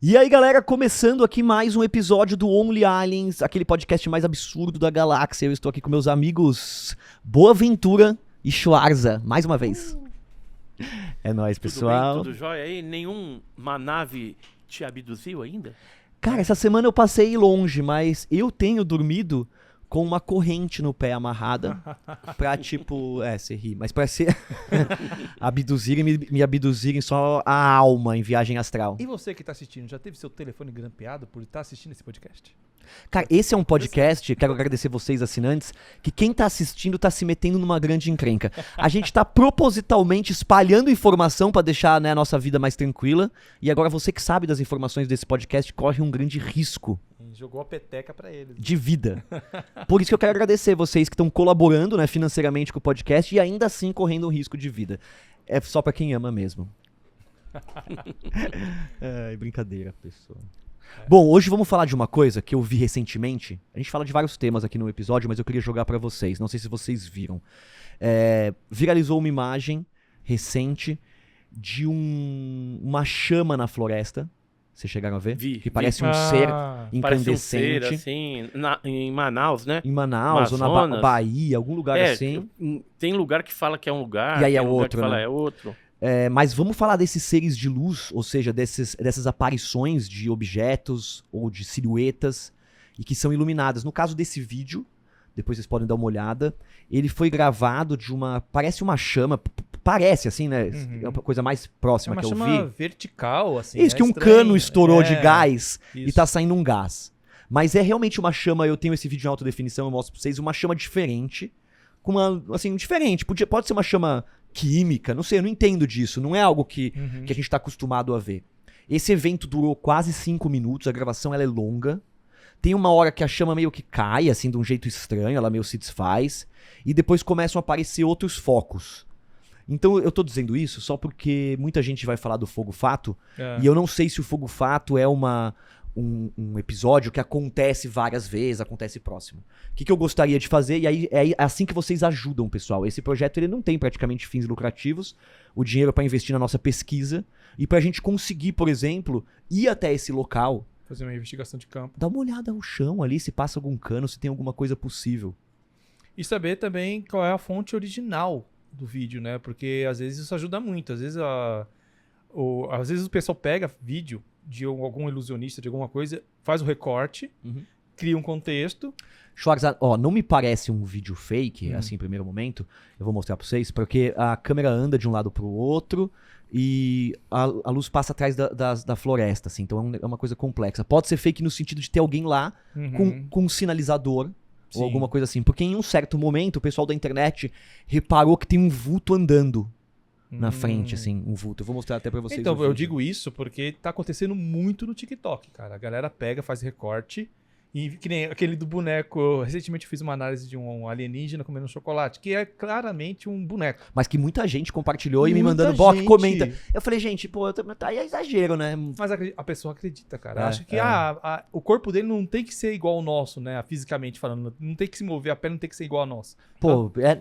E aí, galera, começando aqui mais um episódio do Only Aliens, aquele podcast mais absurdo da galáxia. Eu estou aqui com meus amigos Boaventura e Schwarza, mais uma vez. É nóis, pessoal. Tudo bem? Tudo jóia aí? Nenhuma nave te abduziu ainda? Cara, essa semana eu passei longe, mas eu tenho dormido com uma corrente no pé amarrada pra, tipo, você ri, mas pra ser me abduzirem só a alma em viagem astral. E você que tá assistindo, já teve seu telefone grampeado por estar assistindo esse podcast? Cara, esse é um podcast, quero agradecer vocês assinantes, que quem tá assistindo tá se metendo numa grande encrenca. A gente tá propositalmente espalhando informação pra deixar, né, a nossa vida mais tranquila, e agora você que sabe das informações desse podcast corre um grande risco. Jogou a peteca pra eles. De vida. Por isso que eu quero agradecer vocês que estão colaborando, né, financeiramente com o podcast e ainda assim correndo um risco de vida. É só pra quem ama mesmo. Brincadeira, pessoal. Bom, hoje vamos falar de uma coisa que eu vi recentemente. A gente fala de vários temas aqui no episódio, mas eu queria jogar pra vocês. Não sei se vocês viram. Viralizou uma imagem recente de uma chama na floresta. Vocês chegaram a ver? Que parece um ser incandescente. Parece um ser, assim, em Manaus, né? Em Manaus, ou na Bahia, algum lugar assim. Tem lugar que fala que é um lugar, e aí tem é lugar outro, que fala né? é outro. Mas vamos falar desses seres de luz, ou seja, dessas aparições de objetos ou de silhuetas e que são iluminadas. No caso desse vídeo, depois vocês podem dar uma olhada, ele foi gravado parece uma chama, parece assim, né? É uma coisa mais próxima que eu vi. É uma chama vertical, assim. Isso, que um estranho. cano estourou de gás isso. e tá saindo um gás. Mas é realmente uma chama, eu tenho esse vídeo em alta definição, eu mostro pra vocês, uma chama diferente, diferente, pode ser uma chama química, não sei, eu não entendo disso, não é algo que a gente tá acostumado a ver. Esse evento durou quase 5 minutos, a gravação ela é longa, tem uma hora que a chama meio que cai, assim, de um jeito estranho, ela meio se desfaz, e depois começam a aparecer outros focos. Então eu tô dizendo isso só porque muita gente vai falar do fogo-fato, e eu não sei se o fogo-fato é um episódio que acontece várias vezes, acontece próximo. O que eu gostaria de fazer, e aí é assim que vocês ajudam, pessoal. Esse projeto ele não tem praticamente fins lucrativos, o dinheiro é para investir na nossa pesquisa, e pra gente conseguir, por exemplo, ir até esse local, fazer uma investigação de campo. Dá uma olhada no chão ali, se passa algum cano, se tem alguma coisa possível. E saber também qual é a fonte original do vídeo, né? Porque às vezes isso ajuda muito. Às vezes o pessoal pega vídeo de algum ilusionista, de alguma coisa, faz o recorte, cria um contexto. Schwarza, não me parece um vídeo fake, assim, em primeiro momento. Eu vou mostrar pra vocês, porque a câmera anda de um lado pro outro e a luz passa atrás da floresta, assim. Então é uma coisa complexa. Pode ser fake no sentido de ter alguém lá com um sinalizador, ou alguma coisa assim. Porque em um certo momento, o pessoal da internet reparou que tem um vulto andando na frente, assim, um vulto. Eu vou mostrar até pra vocês. Então, eu digo isso porque tá acontecendo muito no TikTok, cara. A galera pega, faz recorte, e que nem aquele do boneco. Eu recentemente fiz uma análise de um alienígena comendo chocolate, que é claramente um boneco. Mas que muita gente compartilhou e me Muita mandando, Bock, gente. comenta. Eu falei, gente, tá aí é exagero, né? Mas a pessoa acredita, cara. Acha que o corpo dele não tem que ser igual ao nosso, né? Fisicamente falando. Não tem que se mover, a pele não tem que ser igual a nossa.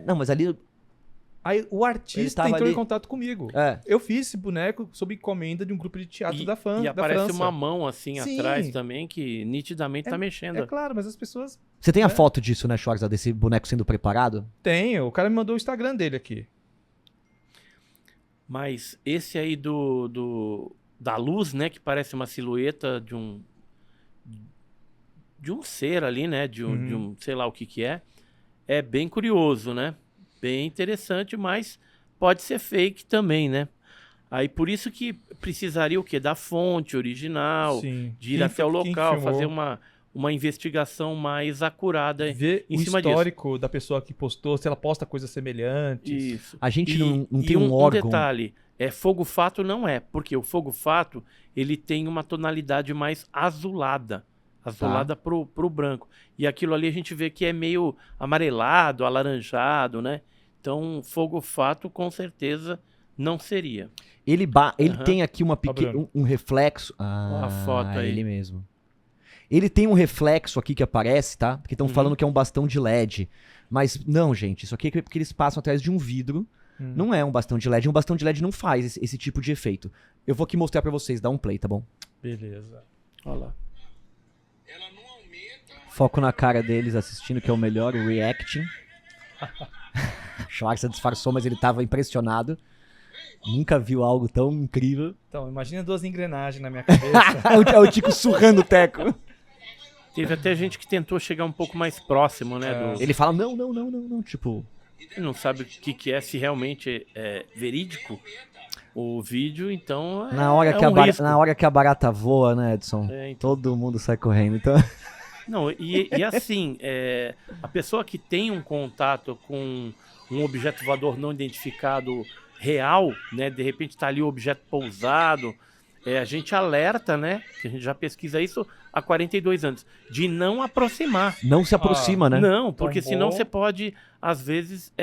Não, mas ali... Aí o artista entrou em contato comigo. Eu fiz esse boneco sob encomenda de um grupo de teatro da França. E aparece uma mão assim atrás também que nitidamente tá mexendo. É claro, mas as pessoas... Você tem a foto disso, né, Schwarza, desse boneco sendo preparado? Tenho. O cara me mandou o Instagram dele aqui. Mas esse aí da luz, né, que parece uma silhueta de um ser ali, né, de um sei lá o que é bem curioso, né? Bem interessante, mas pode ser fake também, né? Aí por isso que precisaria o quê? Da fonte original, de ir até o local, fazer uma investigação mais acurada em cima disso. Ver o histórico da pessoa que postou, se ela posta coisas semelhantes. Isso. A gente não tem um órgão. Um detalhe, fogo-fato não é, porque o fogo-fato ele tem uma tonalidade mais azulada. Azulada pro branco. E aquilo ali a gente vê que é meio amarelado, alaranjado, né? Então, fogo-fato com certeza não seria. Ele tem aqui um reflexo. A foto aí. Ele mesmo. Ele tem um reflexo aqui que aparece, tá? Porque estão falando que é um bastão de LED. Mas não, gente. Isso aqui é porque eles passam atrás de um vidro. Não é um bastão de LED. Um bastão de LED não faz esse tipo de efeito. Eu vou aqui mostrar pra vocês. Dá um play, tá bom? Beleza. Olha lá. Foco na cara deles assistindo, que é o melhor, o reacting. Schwarza disfarçou, mas ele tava impressionado. Nunca viu algo tão incrível. Então, imagina 2 engrenagens na minha cabeça. É o Tico surrando o Teco. Teve até gente que tentou chegar um pouco mais próximo, né? Ele fala, não, tipo... Ele não sabe o que é, se realmente é verídico o vídeo, então Na hora que a barata voa, né, Edson? Então. Todo mundo sai correndo, então... Não, e assim, a pessoa que tem um contato com um objeto voador não identificado real, né? De repente tá ali o objeto pousado, a gente alerta, né? Que a gente já pesquisa isso há 42 anos, de não aproximar. Não se aproxima, né? Não, porque Tombou. senão você pode, às vezes,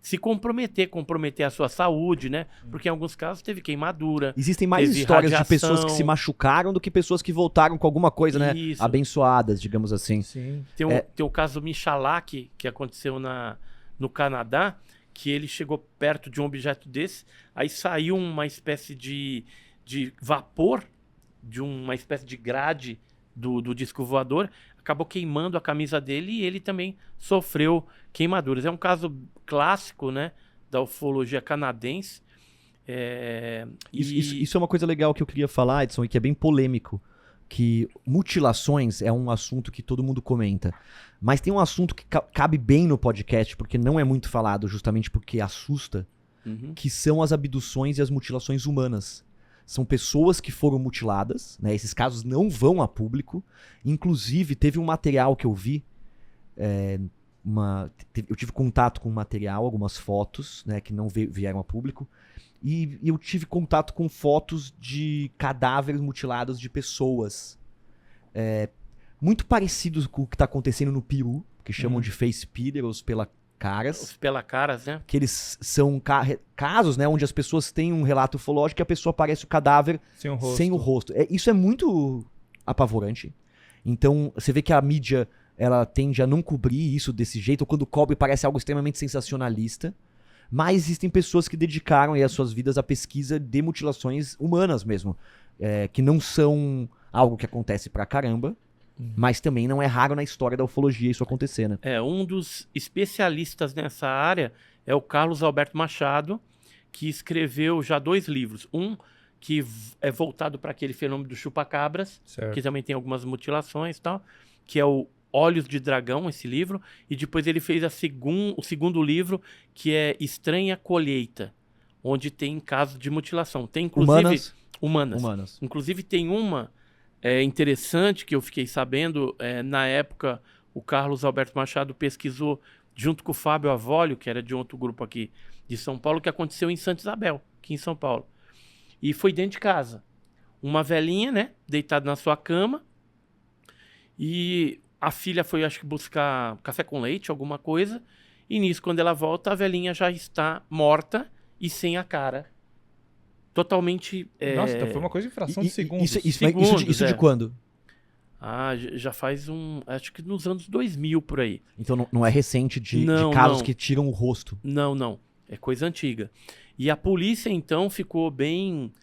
se comprometer a sua saúde, né? Porque em alguns casos teve queimadura. Existem mais Teve histórias de radiação. pessoas que se machucaram do que pessoas que voltaram com alguma coisa, né? Isso. Abençoadas, digamos assim. Sim. Tem o caso Michalak, que aconteceu no Canadá, que ele chegou perto de um objeto desse, aí saiu uma espécie de vapor, de uma espécie de grade do disco voador, acabou queimando a camisa dele e ele também sofreu queimaduras. É um caso clássico, né, da ufologia canadense. Isso é uma coisa legal que eu queria falar, Edson, e que é bem polêmico. Que mutilações é um assunto que todo mundo comenta. Mas tem um assunto que cabe bem no podcast, porque não é muito falado, justamente porque assusta, que são as abduções e as mutilações humanas. São pessoas que foram mutiladas, né? Esses casos não vão a público. Inclusive, teve um material que eu vi, eu tive contato com um material, algumas fotos, né, que não vieram a público. E eu tive contato com fotos de cadáveres mutilados de pessoas. Muito parecidos com o que está acontecendo no Peru, que chamam de face peeler, os pelacaras. Os pelacaras, né? Que eles são casos, né, onde as pessoas têm um relato ufológico e a pessoa aparece o cadáver sem o rosto. Isso é muito apavorante. Então, você vê que a mídia ela tende a não cobrir isso desse jeito, ou quando cobre parece algo extremamente sensacionalista. Mas existem pessoas que dedicaram aí as suas vidas à pesquisa de mutilações humanas mesmo. Que não são algo que acontece pra caramba, mas também não é raro na história da ufologia isso acontecer, né? Um dos especialistas nessa área é o Carlos Alberto Machado, que escreveu já 2 livros. Um que é voltado para aquele fenômeno do chupa-cabras, que também tem algumas mutilações e tal, que é o Olhos de Dragão, esse livro, e depois ele fez o segundo livro, que é Estranha Colheita, onde tem casos de mutilação. Tem, inclusive... Humanas. Inclusive tem uma interessante que eu fiquei sabendo, na época o Carlos Alberto Machado pesquisou junto com o Fábio Avolio, que era de outro grupo aqui de São Paulo, que aconteceu em Santa Isabel, aqui em São Paulo. E foi dentro de casa. Uma velhinha, né, deitada na sua cama, e a filha foi, acho que, buscar café com leite, alguma coisa. E nisso, quando ela volta, a velhinha já está morta e sem a cara. Totalmente... Nossa, então foi uma coisa de fração de segundos. Isso de quando? Já faz acho que nos anos 2000, por aí. Então não é recente de casos que tiram o rosto? Não. É coisa antiga. E a polícia, então, ficou bem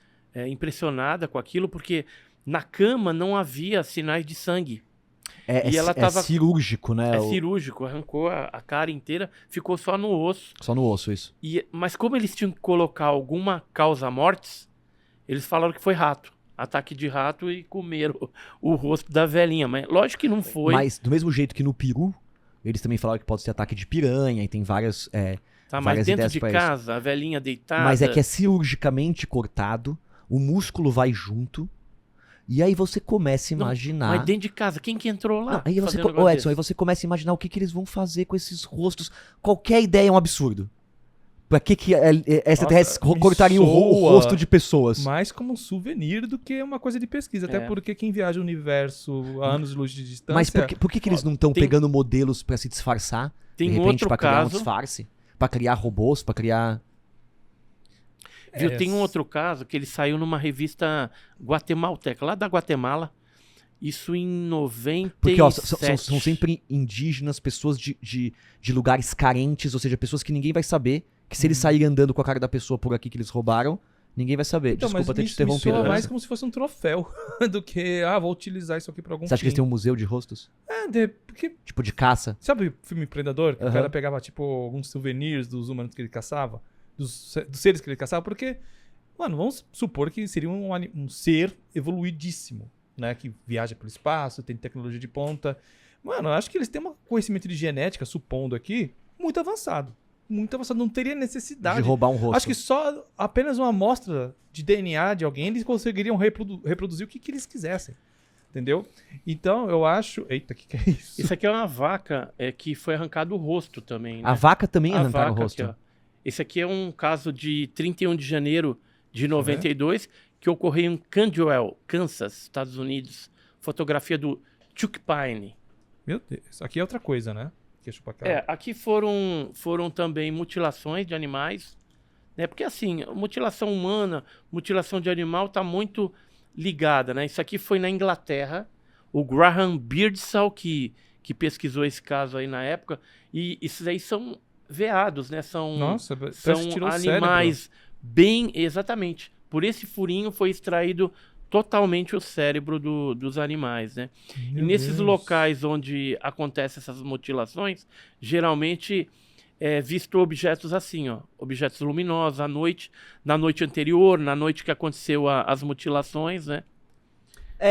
impressionada com aquilo, porque na cama não havia sinais de sangue. Ela tava... cirúrgico, né? É cirúrgico, arrancou a cara inteira, ficou só no osso. Só no osso, isso. Mas como eles tinham que colocar alguma causa-mortes, eles falaram que foi rato. Ataque de rato e comeram o rosto da velhinha. Mas lógico que não foi. Mas do mesmo jeito que no Peru, eles também falaram que pode ser ataque de piranha e tem várias mas dentro de casa, a velhinha deitada... Mas é que é cirurgicamente cortado, o músculo vai junto... E aí você começa a imaginar... Mas dentro de casa, quem que entrou lá? Aí você começa a imaginar o que eles vão fazer com esses rostos. Qualquer ideia é um absurdo. Pra que extraterrestres cortariam o rosto de pessoas? Mais como um souvenir do que uma coisa de pesquisa. Até porque quem viaja o universo a anos-luz de distância... Mas por que eles não estão pegando modelos pra se disfarçar? Tem de repente, outro pra criar caso... um disfarce? Pra criar robôs? Pra criar... Tem um outro caso que ele saiu numa revista guatemalteca, lá da Guatemala. Isso em 97. Porque são sempre indígenas, pessoas de lugares carentes, ou seja, pessoas que ninguém vai saber, que se eles saírem andando com a cara da pessoa por aqui que eles roubaram, ninguém vai saber. Então, Desculpa ter te me interrompido. soa mais como se fosse um troféu do que, vou utilizar isso aqui pra algum Você acha que eles têm um museu de rostos? porque, Tipo de caça? sabe o filme Predador? Que o Aham. cara pegava, tipo, alguns souvenirs dos humanos que ele caçava? Dos seres que ele caçava? Porque, mano, vamos supor que seria um ser evoluidíssimo, né? Que viaja pelo espaço, tem tecnologia de ponta. Mano, eu acho que eles têm um conhecimento de genética, supondo aqui, muito avançado. Muito avançado. Não teria necessidade. De roubar um rosto. Acho que só apenas uma amostra de DNA de alguém eles conseguiriam reproduzir o que eles quisessem. Entendeu? Então, eu acho... Eita, o que é isso? Isso aqui é uma vaca que foi arrancado o rosto também, né? A vaca também A arrancaram o vaca rosto. aqui, ó. Esse aqui é um caso de 31 de janeiro de 92, que ocorreu em Caldwell, Kansas, Estados Unidos. Fotografia do Chuck Pine. Meu Deus. Aqui é outra coisa, né? Que é chupacabra. Aqui foram também mutilações de animais, né? Porque assim, mutilação humana, mutilação de animal tá muito ligada, né? Isso aqui foi na Inglaterra, o Graham Birdsall que pesquisou esse caso aí na época, e esses aí são veados, né? Nossa, parece São que tirou o animais bem... Exatamente. Por esse furinho foi extraído totalmente o cérebro dos animais, né? cérebro. E nesses locais onde acontecem essas mutilações, geralmente é visto objetos assim, ó, objetos luminosos à noite, na noite anterior, na noite que aconteceu as mutilações, né?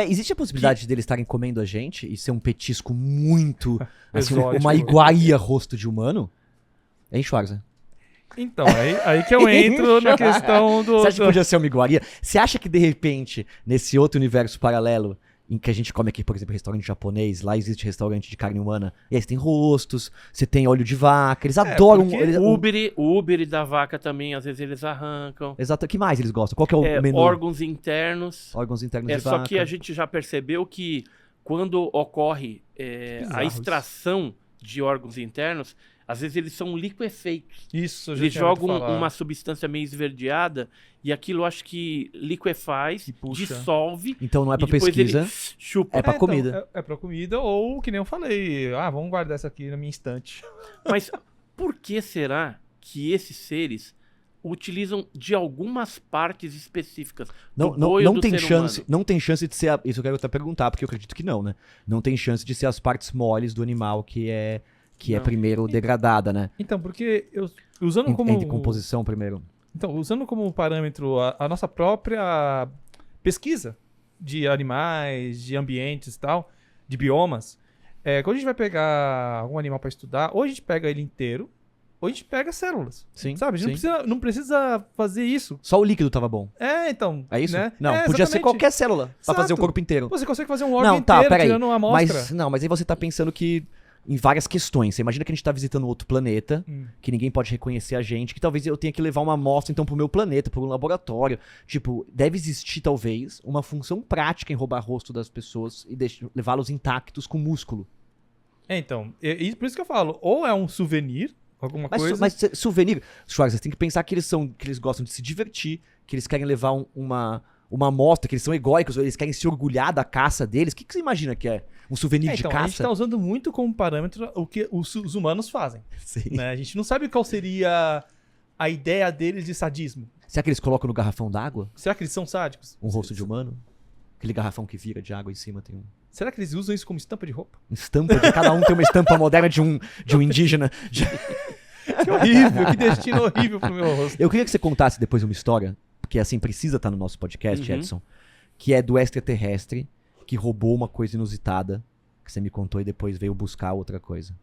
Existe a possibilidade deles estarem comendo a gente e ser um petisco muito... assim, Exótico. uma iguaria rosto de humano? Hein, Schwarzer? Então, aí que eu entro na questão do... Você acha que podia ser uma iguaria? Você acha que, de repente, nesse outro universo paralelo, em que a gente come aqui, por exemplo, restaurante japonês, lá existe restaurante de carne humana, e aí você tem rostos, você tem óleo de vaca, eles adoram... porque Eles, O úbere da vaca também, às vezes eles arrancam. exato, o que mais eles gostam? Qual que é o menu? Órgãos internos. Órgãos internos de Só vaca. que a gente já percebeu que quando ocorre a Bizarros. extração de órgãos internos, às vezes eles são liquefeitos. Isso, eu já Eles tinha ouvido jogam falar. uma substância meio esverdeada e aquilo acho que liquefaz, E puxa. dissolve. Então não é e pra depois pesquisa, ele chupa. é pra Então, comida. é pra comida ou, que nem eu falei, vamos guardar essa aqui na minha estante. Mas por que será que esses seres utilizam de algumas partes específicas Não, do não, boi ou não do tem ser chance, humano? não tem chance de ser... Isso eu quero até perguntar, porque eu acredito que não, né? Não tem chance de ser as partes moles do animal que é Não. primeiro degradada, né? Então, porque usando como... Em decomposição primeiro. Então, usando como parâmetro a nossa própria pesquisa de animais, de ambientes e tal, de biomas, quando a gente vai pegar algum animal para estudar, ou a gente pega ele inteiro, ou a gente pega células. Sim, Sabe? A gente sim. não precisa fazer isso. Só o líquido tava bom. Então. É isso? Né? Não, podia ser exatamente. qualquer célula pra fazer o Exato. corpo inteiro. Você consegue fazer um órgão Não, tá, inteiro peraí. tirando uma amostra. Mas aí você tá pensando que em várias questões. Você imagina que a gente tá visitando outro planeta, que ninguém pode reconhecer a gente, que talvez eu tenha que levar uma amostra então pro meu planeta, pro laboratório. Tipo, deve existir talvez uma função prática em roubar rosto das pessoas e levá-los intactos com músculo. Então, por isso que eu falo, ou é um souvenir, alguma coisa. Mas souvenir, Schwarzer, você tem que pensar que eles gostam de se divertir, que eles querem levar uma amostra, que eles são egóicos, eles querem se orgulhar da caça deles. O que você imagina que é? Um souvenir de Então, caça? a gente tá usando muito como parâmetro o que os humanos fazem. Sim. Né? A gente não sabe qual seria a ideia deles de sadismo. Será que eles colocam no garrafão d'água Será que eles são sádicos? um rosto de humano? Aquele garrafão que vira de água em cima tem Será que eles usam isso como estampa de roupa? estampa, cada um tem uma estampa moderna de um indígena. Que horrível, que destino horrível pro meu rosto. Eu queria que você contasse depois uma história, porque assim precisa estar no nosso podcast, Uhum. Edson, que é do extraterrestre que roubou uma coisa inusitada, que você me contou e depois veio buscar outra coisa.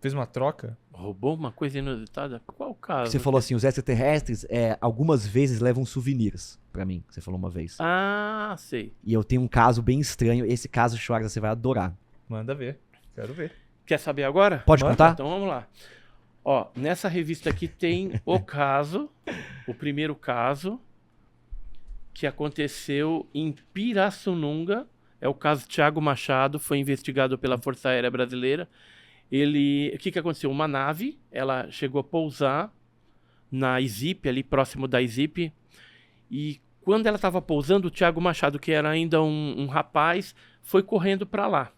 Fez uma troca? Roubou uma coisa inusitada? Qual o caso? Você falou assim, os extraterrestres algumas vezes levam souvenirs pra mim, que você falou uma vez. Ah, sei. E eu tenho um caso bem estranho, esse caso, Schwarzer, você vai adorar. Manda ver. Quero ver. Quer saber agora? Pode Manda. contar? Então vamos lá. Ó, nessa revista aqui tem o caso, o primeiro caso, que aconteceu em Pirassununga. É o caso Thiago Machado, foi investigado pela Força Aérea Brasileira. O que aconteceu? Uma nave, ela chegou a pousar na ISIP, ali próximo da ISIP, e quando ela estava pousando, o Thiago Machado, que era ainda um rapaz, foi correndo para lá,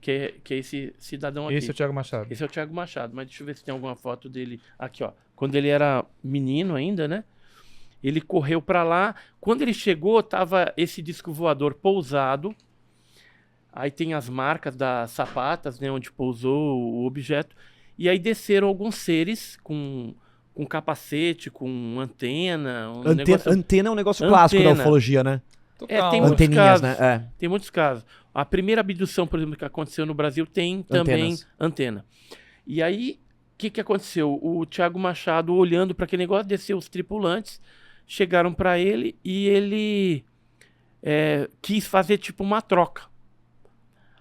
que é esse cidadão aqui. Esse é o Thiago Machado. Esse é o Thiago Machado, mas deixa eu ver se tem alguma foto dele. Aqui, ó. Quando ele era menino ainda, né? Ele correu para lá. Quando ele chegou, tava esse disco voador pousado. Aí tem as marcas das sapatas, né, onde pousou o objeto. E aí desceram alguns seres com capacete, com antena. Antena é um negócio clássico da ufologia, né? Tem muitos Anteninhas, casos. né? Tem muitos casos. A primeira abdução, por exemplo, que aconteceu no Brasil tem também antena. E aí, o que aconteceu? O Thiago Machado, olhando para aquele negócio, desceu os tripulantes, chegaram para ele e ele quis fazer tipo uma troca.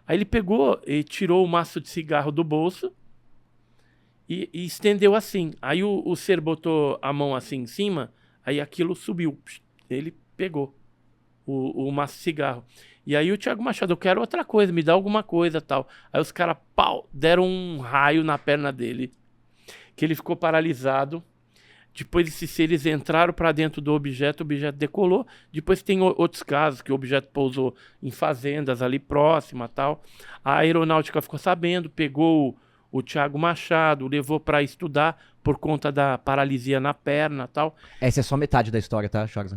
Aí ele pegou e tirou o maço de cigarro do bolso e estendeu assim. Aí o ser botou a mão assim em cima, aí aquilo subiu. Ele pegou o maço de cigarro. E aí o Thiago Machado, eu quero outra coisa, me dá alguma coisa tal. Aí os caras, deram um raio na perna dele, que ele ficou paralisado. Depois esses seres entraram para dentro do objeto, o objeto decolou. Depois tem outros casos que o objeto pousou em fazendas ali próxima tal. A aeronáutica ficou sabendo, pegou o Thiago Machado, levou para estudar por conta da paralisia na perna tal. Essa é só metade da história, tá, Charles?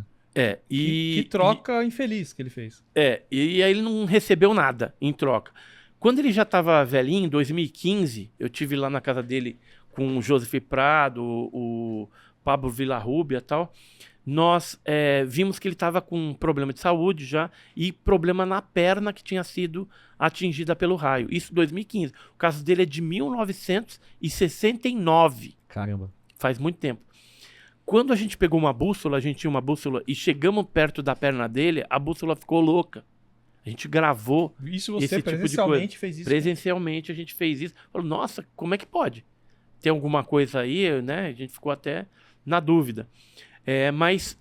Que troca infeliz que ele fez. E aí ele não recebeu nada em troca. Quando ele já estava velhinho, em 2015, eu tive lá na casa dele com o Joseph Prado, o Pablo Villarrubia e tal. Nós vimos que ele estava com um problema de saúde já e problema na perna que tinha sido atingida pelo raio. Isso em 2015. O caso dele é de 1969. Caramba. Faz muito tempo. Quando a gente pegou uma bússola, a gente tinha uma bússola e chegamos perto da perna dele, a bússola ficou louca. A gente gravou Isso você esse tipo de presencialmente coisa. fez isso? Presencialmente a gente fez isso. Falou, nossa, como é que pode? Tem alguma coisa aí, né? A gente ficou até na dúvida. Mas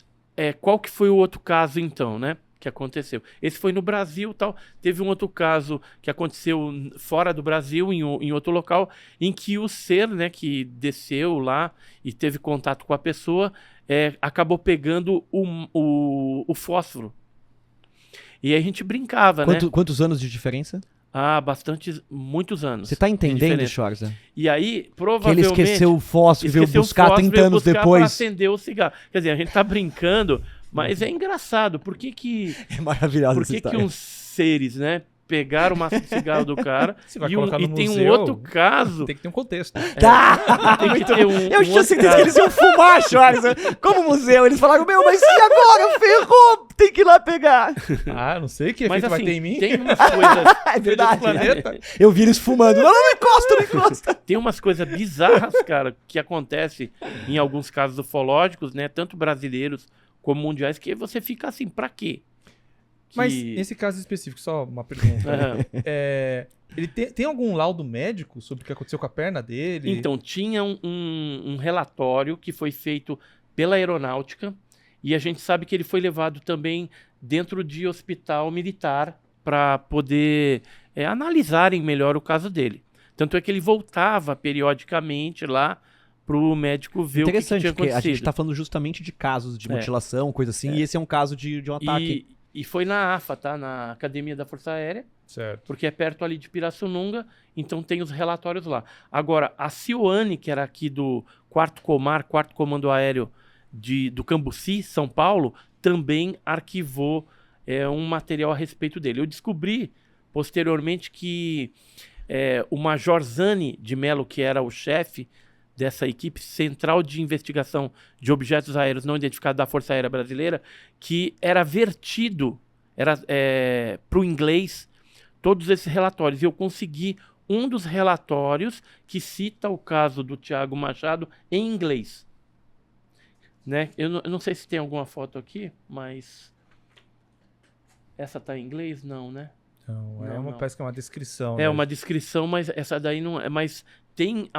qual que foi o outro caso então, né? Que aconteceu. Esse foi no Brasil, tal. Teve um outro caso que aconteceu fora do Brasil, em outro local, em que o ser, né, que desceu lá e teve contato com a pessoa, acabou pegando o fósforo. E aí a gente brincava, né? Quantos anos de diferença? Muitos anos. Você tá entendendo, Charles? E aí, provavelmente... Que ele esqueceu o fósforo e veio buscar 30 anos depois. Pra acender o cigarro. Quer dizer, a gente tá brincando, mas é engraçado. Por que É maravilhoso Por essa que história. uns seres, né, pegaram o maço de cigarro do cara e tem um outro caso... Tem que ter um contexto. Tem que ter Eu tinha certeza que eles iam fumar, Charles. Como museu. Eles falaram, mas e agora? Ferrou! Tem que ir lá pegar. Não sei que Mas efeito vai assim, ter em mim. tem umas coisas... É verdade. Planeta. Eu vi eles fumando. Não encosta. Tem umas coisas bizarras, cara, que acontecem em alguns casos ufológicos, né? Tanto brasileiros como mundiais, que você fica assim, pra quê? Mas nesse caso específico, só uma pergunta. Ele tem algum laudo médico sobre o que aconteceu com a perna dele? Então, tinha um relatório que foi feito pela aeronáutica e a gente sabe que ele foi levado também dentro de hospital militar para poder analisarem melhor o caso dele. Tanto é que ele voltava periodicamente lá para o médico ver o que tinha acontecido. Interessante, porque a gente está falando justamente de casos de mutilação, coisa assim, e esse é um caso de um ataque. E foi na AFA, tá? Na Academia da Força Aérea. Certo. Porque é perto ali de Pirassununga, então tem os relatórios lá. Agora, a Cioane, que era aqui do 4º Comar, 4º Comando Aéreo do Cambuci, São Paulo, também arquivou um material a respeito dele. Eu descobri, posteriormente, que o Major Zani de Mello, que era o chefe dessa equipe central de investigação de objetos aéreos não identificados da Força Aérea Brasileira, que era vertido para o inglês todos esses relatórios. E eu consegui um dos relatórios que cita o caso do Thiago Machado em inglês. Né? Eu não sei se tem alguma foto aqui, mas... Essa tá em inglês? Não, né? Não, parece que é uma descrição. É uma descrição, mas essa daí não é. Mas tem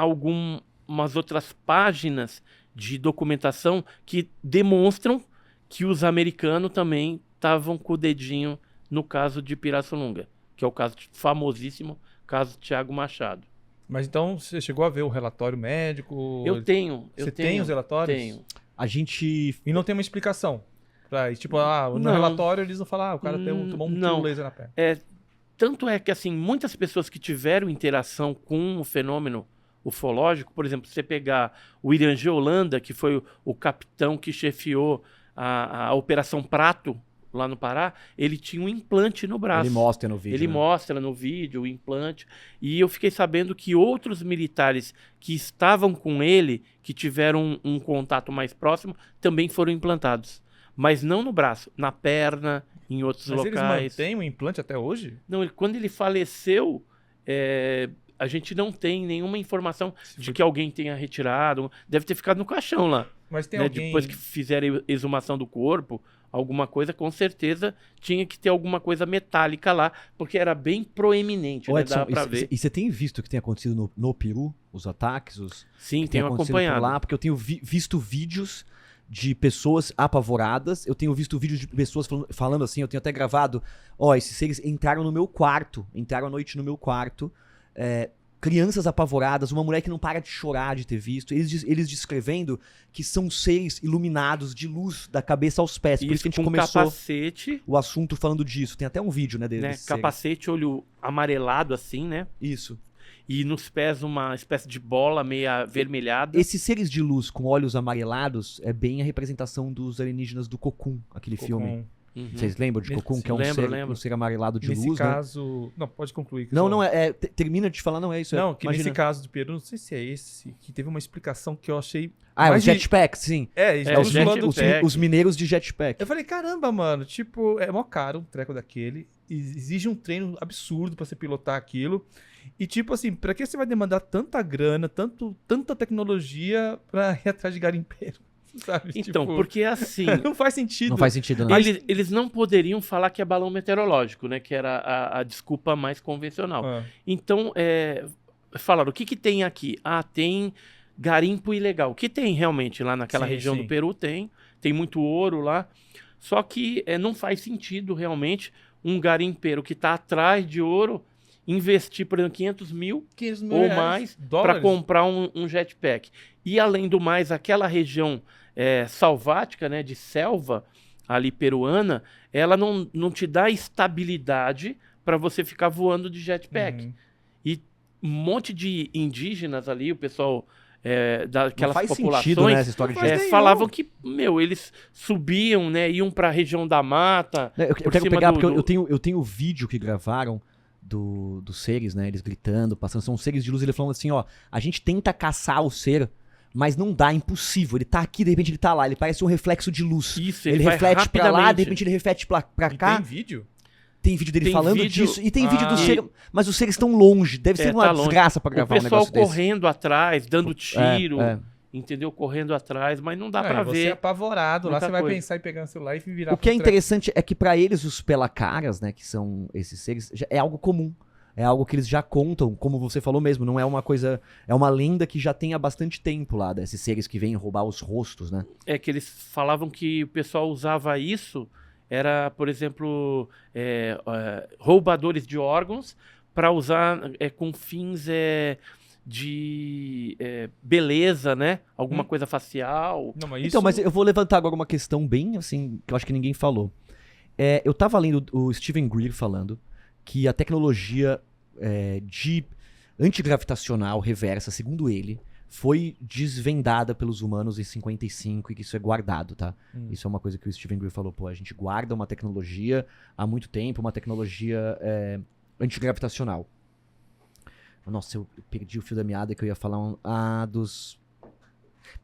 umas outras páginas de documentação que demonstram que os americanos também estavam com o dedinho no caso de Pirassununga, que é o caso famosíssimo, caso Thiago Machado. Mas então você chegou a ver o relatório médico? Eu tenho. Você tem os relatórios? Tenho. E não tem uma explicação? Tipo, no relatório eles vão falar, o cara tomou um tiro laser na perna. Tanto é que, assim, muitas pessoas que tiveram interação com o fenômeno ufológico, por exemplo, você pegar o William G. Holanda, que foi o capitão que chefiou a Operação Prato, lá no Pará, ele tinha um implante no braço. Ele mostra no vídeo. Ele né? mostra no vídeo o implante. E eu fiquei sabendo que outros militares que estavam com ele, que tiveram um contato mais próximo, também foram implantados. Mas não no braço, na perna, em outros Mas eles locais. mantêm o implante até hoje? Não, quando ele faleceu, a gente não tem nenhuma informação de foi- que alguém tenha retirado. Deve ter ficado no caixão lá. Mas tem Né? alguém... Depois que fizeram a exumação do corpo, alguma coisa, com certeza tinha que ter alguma coisa metálica lá, porque era bem proeminente, Ô, né? Edson, Dava pra ver. e você tem visto o que tem acontecido no Peru? Os ataques? Sim, Que tem tenho acontecido por acompanhado. lá? Porque eu tenho visto vídeos de pessoas apavoradas. Eu tenho visto vídeos de pessoas falando assim, eu tenho até gravado, esses seres entraram no meu quarto, entraram à noite no meu quarto, crianças apavoradas, uma mulher que não para de chorar de ter visto, eles descrevendo que são seres iluminados de luz da cabeça aos pés. Por isso que a gente com começou capacete, o assunto falando disso. Tem até um vídeo, né, né? deles. Capacete, olho amarelado assim, né? Isso. E nos pés uma espécie de bola meio avermelhada. Esses seres de luz com olhos amarelados é bem a representação dos alienígenas do Cocoon, aquele filme. Uhum. Vocês lembram de Nesse- Cocoon, que é um, lembro. um ser amarelado de Nesse luz, né? caso... Não, pode concluir. Não, não, termina de falar, não é isso. Não, que imagina. nesse caso do Peru, não sei se é esse, que teve uma explicação que eu achei... Ah, mais os de- jetpacks, sim. É, os, os zoando- jetpack. os mineiros de jetpack. Eu falei, caramba, mano, tipo, é mó caro um treco daquele. Exige um treino absurdo pra você pilotar aquilo. E, tipo assim, pra que você vai demandar tanta grana, tanta tecnologia pra ir atrás de garimpeiro? Sabe? Então, Tipo, porque assim, não faz sentido. Não faz sentido, né? eles não poderiam falar que é balão meteorológico, né? Que era a desculpa mais convencional. Ah, Então, falaram, o que tem aqui? Ah, tem garimpo ilegal. O que tem realmente lá naquela Sim, região sim. do Peru? Tem muito ouro lá. Só que não faz sentido realmente um garimpeiro que está atrás de ouro investir, por exemplo, 500 mil 500 mil ou reais, mais para dólares. comprar um jetpack. E, além do mais, aquela região salvática, né, de selva ali peruana, ela não te dá estabilidade para você ficar voando de jetpack. Uhum. E um monte de indígenas ali, o pessoal Não daquelas faz populações, sentido, né, essa história de Não faz jet. nenhum. falavam que, eles subiam, né, iam para a região da mata. Eu por quero cima pegar, do- porque eu tenho o vídeo que gravaram dos seres, né? Eles gritando, passando, são seres de luz, ele falando assim, a gente tenta caçar o ser, mas não dá, é impossível. Ele tá aqui, de repente ele tá lá, ele parece um reflexo de luz. Isso, Ele vai reflete pra lá, de rapidamente. repente ele reflete pra E cá. tem vídeo? Tem vídeo dele Tem falando vídeo- disso. E tem vídeo do Ah. ser. Mas os seres estão longe. Deve ser uma tá longe. desgraça pra O gravar um pessoal negócio desse. correndo atrás, dando tiro, é. entendeu? Correndo atrás, mas não dá É, pra você ver. apavorado, lá muita você vai coisa. pensar em pegar o celular e virar O que é pro treco. interessante é que pra eles, os pelacaras, né, que são esses seres, é algo comum. É algo que eles já contam, como você falou mesmo, não é uma coisa. É uma lenda que já tem há bastante tempo lá, desses seres que vêm roubar os rostos, né? É que eles falavam que o pessoal usava isso, era, por exemplo, roubadores de órgãos, para usar com fins de beleza, né? Alguma coisa facial. Não, mas isso... Então, mas eu vou levantar agora uma questão bem assim, que eu acho que ninguém falou. Eu tava lendo o Steven Greer falando que a tecnologia de antigravitacional reversa, segundo ele, foi desvendada pelos humanos em 55 e que isso é guardado, tá? Isso é uma coisa que o Steven Greer falou, a gente guarda uma tecnologia há muito tempo, uma tecnologia antigravitacional. Nossa, eu perdi o fio da meada que eu ia falar dos...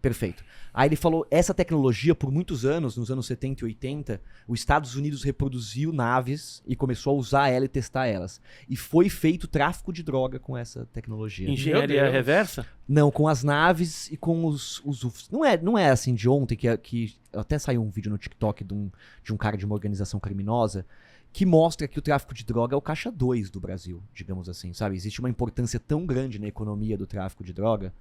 Perfeito. Aí ele falou, essa tecnologia, por muitos anos, nos anos 70 e 80, os Estados Unidos reproduziu naves e começou a usar ela e testar elas. E foi feito tráfico de droga com essa tecnologia. Engenharia Deus. reversa? Não, com as naves e com os UFOs. Não é assim de ontem, que até saiu um vídeo no TikTok de um cara de uma organização criminosa que mostra que o tráfico de droga é o caixa 2 do Brasil, digamos assim, sabe? Existe uma importância tão grande na economia do tráfico de droga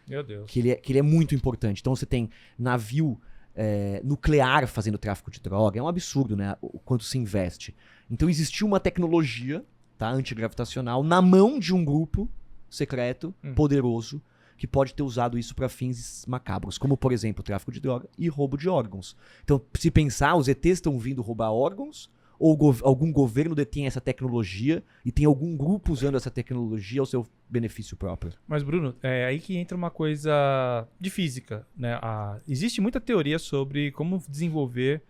Meu Deus. que ele é muito importante. Então você tem navio nuclear fazendo tráfico de droga. É um absurdo, né? O quanto se investe. Então existiu uma tecnologia, tá, antigravitacional na mão de um grupo secreto, poderoso, que pode ter usado isso para fins macabros, como, por exemplo, tráfico de droga e roubo de órgãos. Então, se pensar, os ETs estão vindo roubar órgãos Ou algum governo detém essa tecnologia e tem algum grupo usando essa tecnologia ao seu benefício próprio? Mas, Bruno, é aí que entra uma coisa de física, né? Existe muita teoria sobre como desenvolver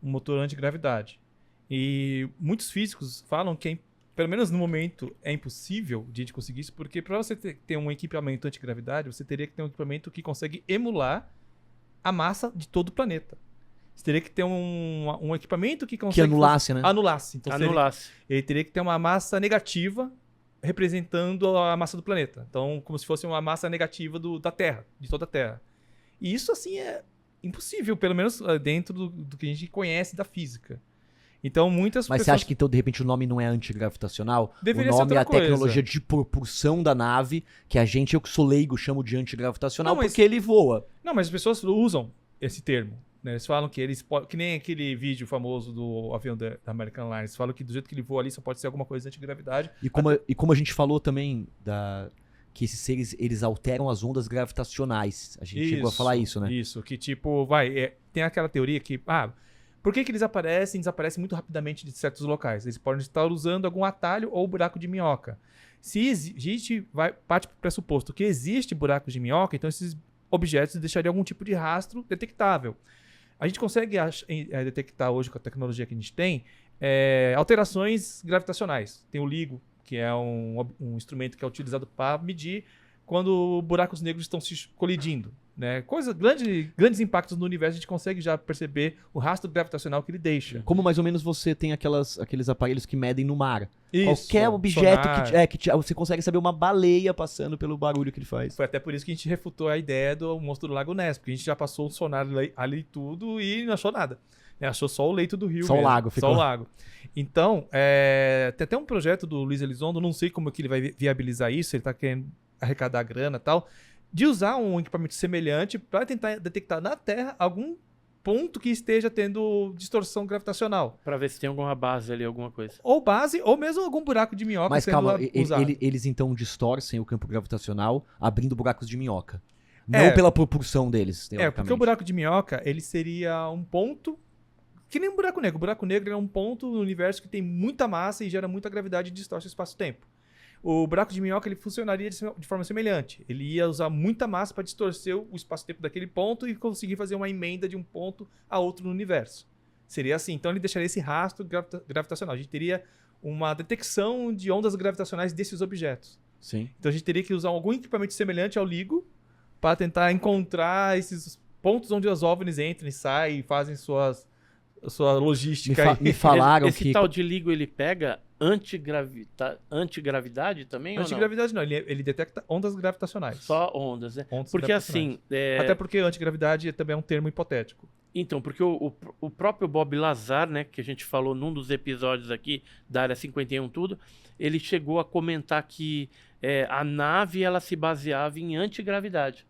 um motor antigravidade. E muitos físicos falam que, pelo menos no momento, é impossível de a gente conseguir isso, porque para você ter um equipamento antigravidade, você teria que ter um equipamento que consegue emular a massa de todo o planeta. Você teria que ter um equipamento que consegue... Que anulasse, né? Anulasse. Então, Anulasse. ele teria que ter uma massa negativa representando a massa do planeta. Então, como se fosse uma massa negativa da Terra, de toda a Terra. E isso, assim, é impossível, pelo menos dentro do que a gente conhece da física. Então, muitas Mas pessoas... você acha que, então, de repente, o nome não é antigravitacional? Deveria o ser nome é a outra coisa. tecnologia de propulsão da nave, que eu que sou leigo, chamo de antigravitacional, Não, mas- porque ele voa. Não, mas as pessoas usam esse termo. Né? Eles falam que que nem aquele vídeo famoso do avião da American Airlines. Eles falam que do jeito que ele voa ali só pode ser alguma coisa de antigravidade. E como a gente falou também, que esses seres, eles alteram as ondas gravitacionais. A gente chegou a falar isso, né? Isso, que tipo, tem aquela teoria que, por que eles desaparecem muito rapidamente de certos locais? Eles podem estar usando algum atalho ou buraco de minhoca. Se a gente parte para o pressuposto que existe buracos de minhoca, então esses objetos deixariam algum tipo de rastro detectável. A gente consegue detectar hoje, com a tecnologia que a gente tem, alterações gravitacionais. Tem o LIGO, que é um instrumento que é utilizado para medir quando buracos negros estão se colidindo. Né? Grandes impactos no universo, a gente consegue já perceber o rastro gravitacional que ele deixa. Como mais ou menos você tem aqueles aparelhos que medem no mar. Isso, Qualquer objeto sonar. você consegue saber uma baleia passando pelo barulho que ele faz. Foi até por isso que a gente refutou a ideia do monstro do Lago Ness, porque a gente já passou o sonar ali tudo e não achou nada. Achou só o leito do rio Só o mesmo. lago. Só o lago. Então, tem até um projeto do Luiz Elizondo, não sei como que ele vai viabilizar isso, ele está querendo arrecadar grana e tal, de usar um equipamento semelhante para tentar detectar na Terra algum ponto que esteja tendo distorção gravitacional. Pra ver se tem alguma base ali, alguma coisa. Ou base, ou mesmo algum buraco de minhoca Mas sendo calma, usado. eles então distorcem o campo gravitacional abrindo buracos de minhoca. Não pela propulsão deles, porque o teoricamente. buraco de minhoca, ele seria um ponto que nem um buraco negro. O buraco negro é um ponto no universo que tem muita massa e gera muita gravidade e distorce o espaço-tempo. O buraco de minhoca ele funcionaria de forma semelhante. Ele ia usar muita massa para distorcer o espaço-tempo daquele ponto e conseguir fazer uma emenda de um ponto a outro no universo. Seria assim. Então ele deixaria esse rastro gravitacional. A gente teria uma detecção de ondas gravitacionais desses objetos. Sim. Então a gente teria que usar algum equipamento semelhante ao LIGO para tentar encontrar esses pontos onde os OVNIs entram e saem e fazem sua logística. Me falaram esse que... tal de LIGO, ele pega antigravidade também Antigravidade não, ele detecta ondas gravitacionais. Só ondas, né? Ondas Porque gravitacionais. assim... Até porque antigravidade também é um termo hipotético. Então, porque o próprio Bob Lazar, né, que a gente falou num dos episódios aqui da Área 51 tudo, ele chegou a comentar que a nave ela se baseava em antigravidade.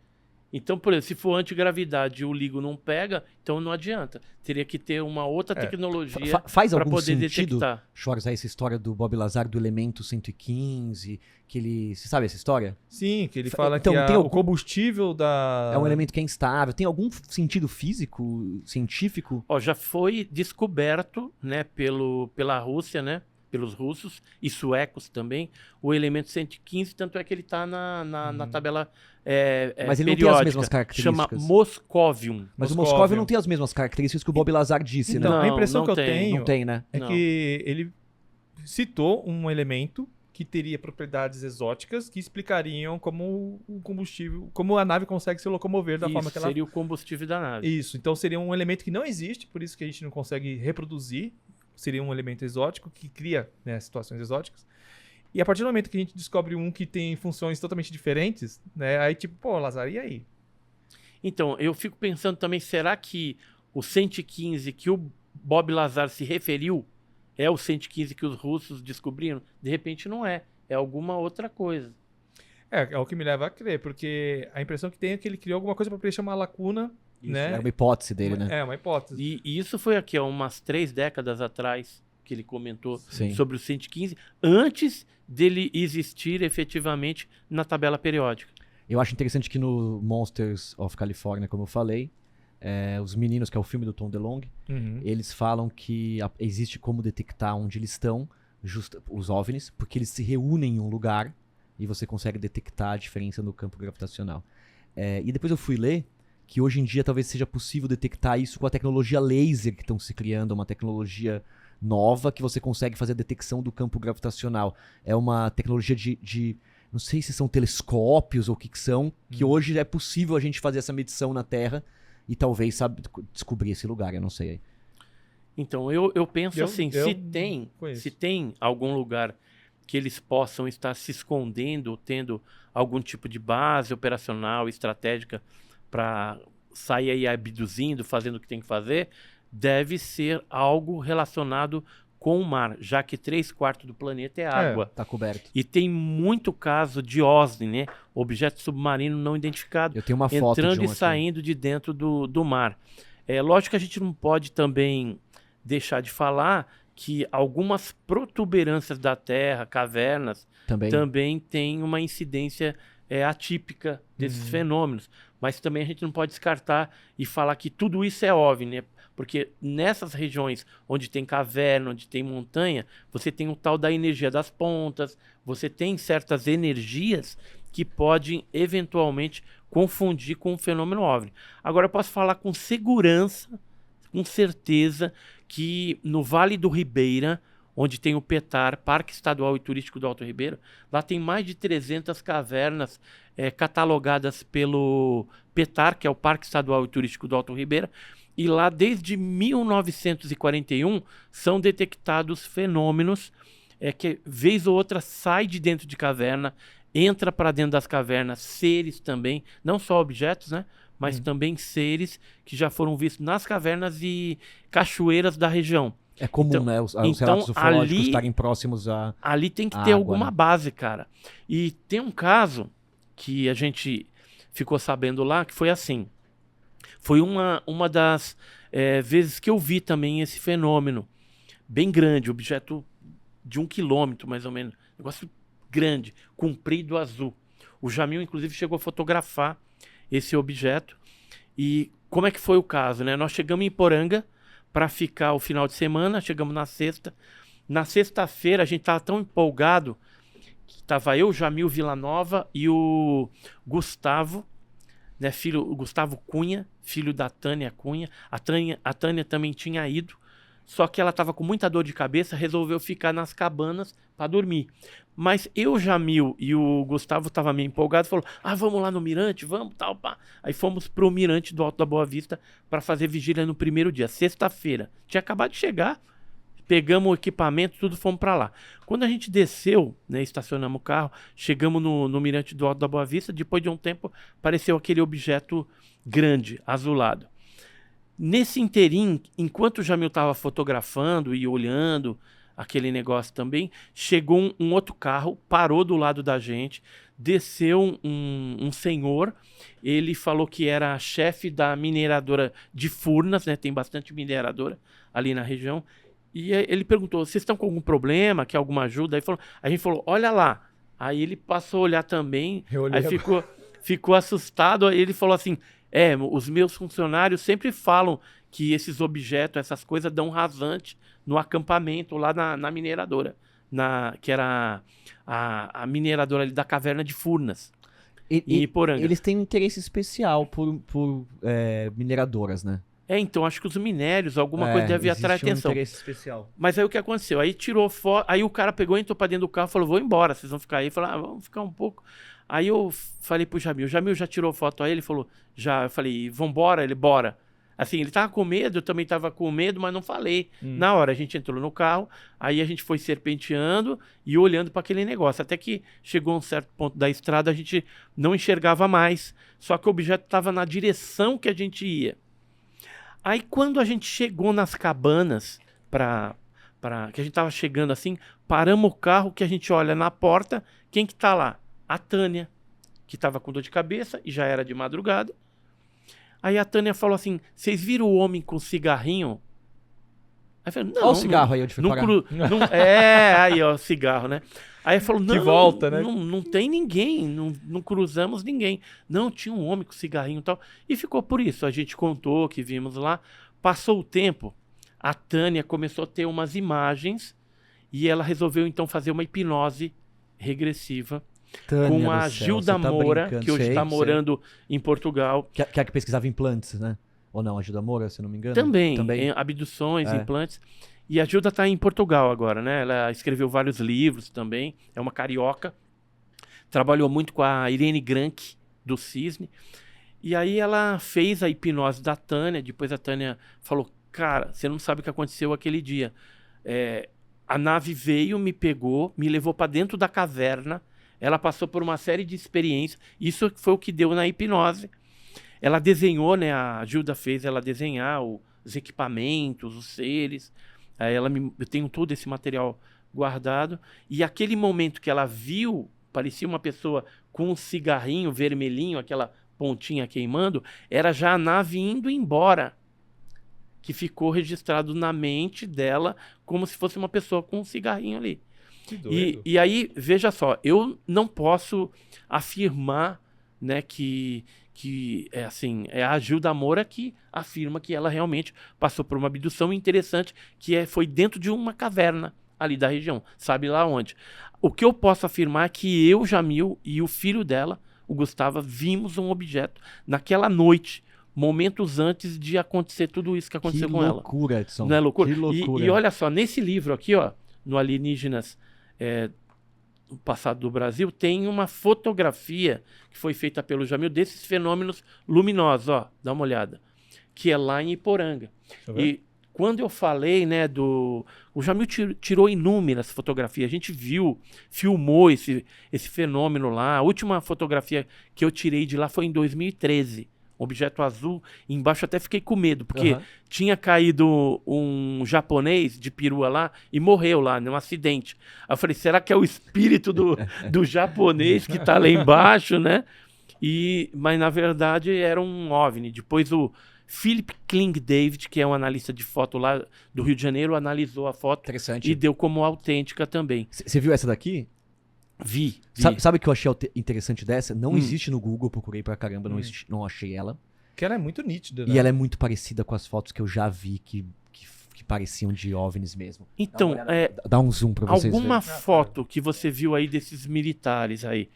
Então, por exemplo, se for antigravidade e o LIGO não pega, então não adianta. Teria que ter uma outra tecnologia Faz para algum poder sentido, detectar. Schwarz, essa história do Bob Lazar do elemento 115, que ele... Você sabe essa história? Sim, que ele fala Então, que tem o combustível da... É um elemento que é instável. Tem algum sentido físico, científico? Ó, já foi descoberto, né, pela Rússia, né, pelos russos e suecos também, o elemento 115, tanto é que ele está na tabela Mas ele não tem as periódica. mesmas características. Chama Moscovium. Mas o Moscovio não tem as mesmas características que o Bob Lazar disse, Então, né? a impressão não que eu tem, tenho Não tem, né? é Não. que ele citou um elemento que teria propriedades exóticas que explicariam como o combustível, como a nave consegue se locomover da forma que ela... seria o combustível da nave. Isso, então seria um elemento que não existe, por isso que a gente não consegue reproduzir. Seria um elemento exótico que cria, né, situações exóticas. E a partir do momento que a gente descobre um que tem funções totalmente diferentes, né, aí tipo, pô, Lazar, e aí? Então, eu fico pensando também, será que o 115 que o Bob Lazar se referiu é o 115 que os russos descobriram? De repente não é. É alguma outra coisa. É o que me leva a crer, porque a impressão que tem é que ele criou alguma coisa para preencher uma lacuna, né? É uma hipótese dele, né? É, uma hipótese. E isso foi aqui, há umas 3 décadas atrás que ele comentou Sim. sobre o 115, antes dele existir efetivamente na tabela periódica. Eu acho interessante que no Monsters of California, como eu falei, Os Meninos, que é o filme do Tom DeLonge, eles falam que existe como detectar onde eles estão, os OVNIs, porque eles se reúnem em um lugar e você consegue detectar a diferença no campo gravitacional. E depois eu fui ler que hoje em dia talvez seja possível detectar isso com a tecnologia laser que estão se criando, uma tecnologia nova que você consegue fazer a detecção do campo gravitacional. É uma tecnologia de não sei se são telescópios ou o que são, que hoje é possível a gente fazer essa medição na Terra e talvez descobrir esse lugar, eu não sei. Então, eu penso assim, se tem algum lugar que eles possam estar se escondendo, tendo algum tipo de base operacional, estratégica, para sair aí abduzindo, fazendo o que tem que fazer, deve ser algo relacionado com o mar, já que 3/4 do planeta é água. Tá coberto. E tem muito caso de OSNI, né? Objeto submarino não identificado. Eu tenho uma foto entrando de um e saindo de dentro do mar. Lógico que a gente não pode também deixar de falar que algumas protuberâncias da Terra, cavernas, também têm uma incidência atípica desses fenômenos. Mas também a gente não pode descartar e falar que tudo isso é OVNI, né? Porque nessas regiões onde tem caverna, onde tem montanha, você tem o tal da energia das pontas, você tem certas energias que podem eventualmente confundir com o fenômeno OVNI. Agora eu posso falar com segurança, com certeza, que no Vale do Ribeira, onde tem o PETAR, Parque Estadual e Turístico do Alto Ribeiro, lá tem mais de 300 cavernas catalogadas pelo PETAR, que é o Parque Estadual e Turístico do Alto Ribeiro, e lá desde 1941 são detectados fenômenos que vez ou outra sai de dentro de caverna, entra para dentro das cavernas, seres também, não só objetos, né? Mas também seres que já foram vistos nas cavernas e cachoeiras da região. É comum, então, né? Os relatos ufológicos estarem próximos a ali tem que ter alguma base, cara. E tem um caso que a gente ficou sabendo lá, que foi assim. Foi uma das vezes que eu vi também esse fenômeno. Bem grande, objeto de 1 quilômetro, mais ou menos. Negócio grande, comprido, azul. O Jamil, inclusive, chegou a fotografar esse objeto. E como é que foi o caso, né? Nós chegamos em Poranga para ficar o final de semana, chegamos na sexta. Na sexta-feira a gente estava tão empolgado que estava eu, Jamil Villanova e o Gustavo, né, o Gustavo Cunha, filho da Tânia Cunha. A Tânia também tinha ido, só que ela estava com muita dor de cabeça, resolveu ficar nas cabanas para dormir. Mas eu, Jamil e o Gustavo estavam meio empolgados, falou: vamos lá no Mirante, vamos, tal, pá. Aí fomos pro Mirante do Alto da Boa Vista para fazer vigília no primeiro dia, sexta-feira. Tinha acabado de chegar, pegamos o equipamento, tudo, fomos para lá. Quando a gente desceu, né, estacionamos o carro, chegamos no Mirante do Alto da Boa Vista, depois de um tempo apareceu aquele objeto grande, azulado. Nesse inteirinho, enquanto o Jamil estava fotografando e olhando aquele negócio também, chegou um outro carro, parou do lado da gente, desceu um senhor, ele falou que era chefe da mineradora de Furnas, né, tem bastante mineradora ali na região, e ele perguntou: vocês estão com algum problema, quer alguma ajuda? A gente falou: olha lá. Aí ele passou a olhar também, aí ficou assustado, aí ele falou assim: os meus funcionários sempre falam que esses objetos, essas coisas dão rasante no acampamento lá na mineradora, que era a mineradora ali da caverna de Furnas, em Iporanga. Eles têm um interesse especial por mineradoras, né? Então acho que os minérios, alguma coisa deve atrair atenção. Um interesse especial. Mas aí o que aconteceu? Aí tirou foto, aí o cara pegou, entrou pra dentro do carro e falou: vou embora, vocês vão ficar aí. Falei: vamos ficar um pouco. Aí eu falei pro Jamil, já tirou foto aí? Ele falou: já. Eu falei: vambora? Ele: bora. Assim, ele tava com medo, eu também tava com medo, mas não falei. Na hora a gente entrou no carro, aí a gente foi serpenteando e olhando para aquele negócio, até que chegou a um certo ponto da estrada, a gente não enxergava mais, só que o objeto estava na direção que a gente ia. Aí quando a gente chegou nas cabanas, que a gente tava chegando assim, paramos o carro, que a gente olha na porta, quem que tá lá? A Tânia, que tava com dor de cabeça e já era de madrugada. Aí a Tânia falou assim: vocês viram o homem com cigarrinho? Aí eu falei: não. Olha o cigarro aí onde foi parar. Aí ó, cigarro, né? Aí falou, não, Que volta, né? não tem ninguém, não cruzamos ninguém. Não, tinha um homem com cigarrinho e tal. E ficou por isso. A gente contou que vimos lá. Passou o tempo, a Tânia começou a ter umas imagens e ela resolveu então fazer uma hipnose regressiva Tânia com do a céu, Gilda você tá Moura, brincando. que hoje Sei, está sei. morando em Portugal. Que é a que pesquisava implantes, né? Ou não, a Gilda Moura, se eu não me engano? Também, em abduções, É. implantes. E a Gilda está em Portugal agora, né? Ela escreveu vários livros também, é uma carioca. Trabalhou muito com a Irene Grank, do Cisne. E aí ela fez a hipnose da Tânia, depois a Tânia falou, cara, você não sabe o que aconteceu aquele dia. A nave veio, me pegou, me levou para dentro da caverna, ela passou por uma série de experiências, isso foi o que deu na hipnose. Ela desenhou, né, a Gilda fez ela desenhar os equipamentos, os seres, aí eu tenho todo esse material guardado, e aquele momento que ela viu, parecia uma pessoa com um cigarrinho vermelhinho, aquela pontinha queimando, era já a nave indo embora, que ficou registrado na mente dela como se fosse uma pessoa com um cigarrinho ali. Que doido. E aí, veja só, eu não posso afirmar, né, que é assim, é a Gilda Moura que afirma que ela realmente passou por uma abdução interessante, que foi dentro de uma caverna ali da região, sabe lá onde. O que eu posso afirmar é que eu, Jamil, e o filho dela, o Gustavo, vimos um objeto naquela noite, momentos antes de acontecer tudo isso que aconteceu com ela. Que loucura, Edson. Não é loucura? Que loucura. E olha só, nesse livro aqui, ó, no Alienígenas, o Passado do Brasil, tem uma fotografia que foi feita pelo Jamil desses fenômenos luminosos, ó, dá uma olhada, que é lá em Iporanga. Deixa eu ver. E quando eu falei, né, o Jamil tirou inúmeras fotografias, a gente viu, filmou esse fenômeno lá. A última fotografia que eu tirei de lá foi em 2013. Objeto azul, embaixo até fiquei com medo, porque tinha caído um japonês de perua lá e morreu lá, num acidente. Aí eu falei, será que é o espírito do japonês que tá lá embaixo, né? Mas na verdade era um OVNI. Depois o Philip Kling David, que é um analista de foto lá do Rio de Janeiro, analisou a foto Interessante. e deu como autêntica também. Você viu essa daqui? Vi. Sabe o que eu achei interessante dessa? Não existe no Google, eu procurei pra caramba, não achei ela. Que ela é muito nítida, né? E ela é muito parecida com as fotos que eu já vi que pareciam de OVNIs mesmo. Então, Dá um zoom pra vocês alguma verem. foto que você viu aí desses militares aí,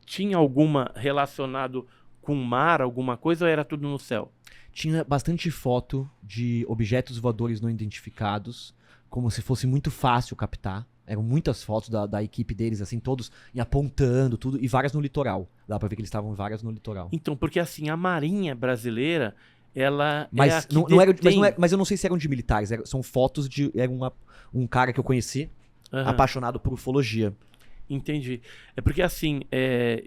tinha alguma relacionado com o mar, alguma coisa, ou era tudo no céu? Tinha bastante foto de objetos voadores não identificados, como se fosse muito fácil captar. Eram muitas fotos da equipe deles, assim, todos apontando tudo, e várias no litoral. Dá pra ver que eles estavam várias no litoral. Então, porque assim, a Marinha brasileira, ela Mas, é a que não era, detém... mas eu não sei se eram de militares, são fotos de... Era um cara que eu conheci, Aham, apaixonado por ufologia. entendi. É porque assim,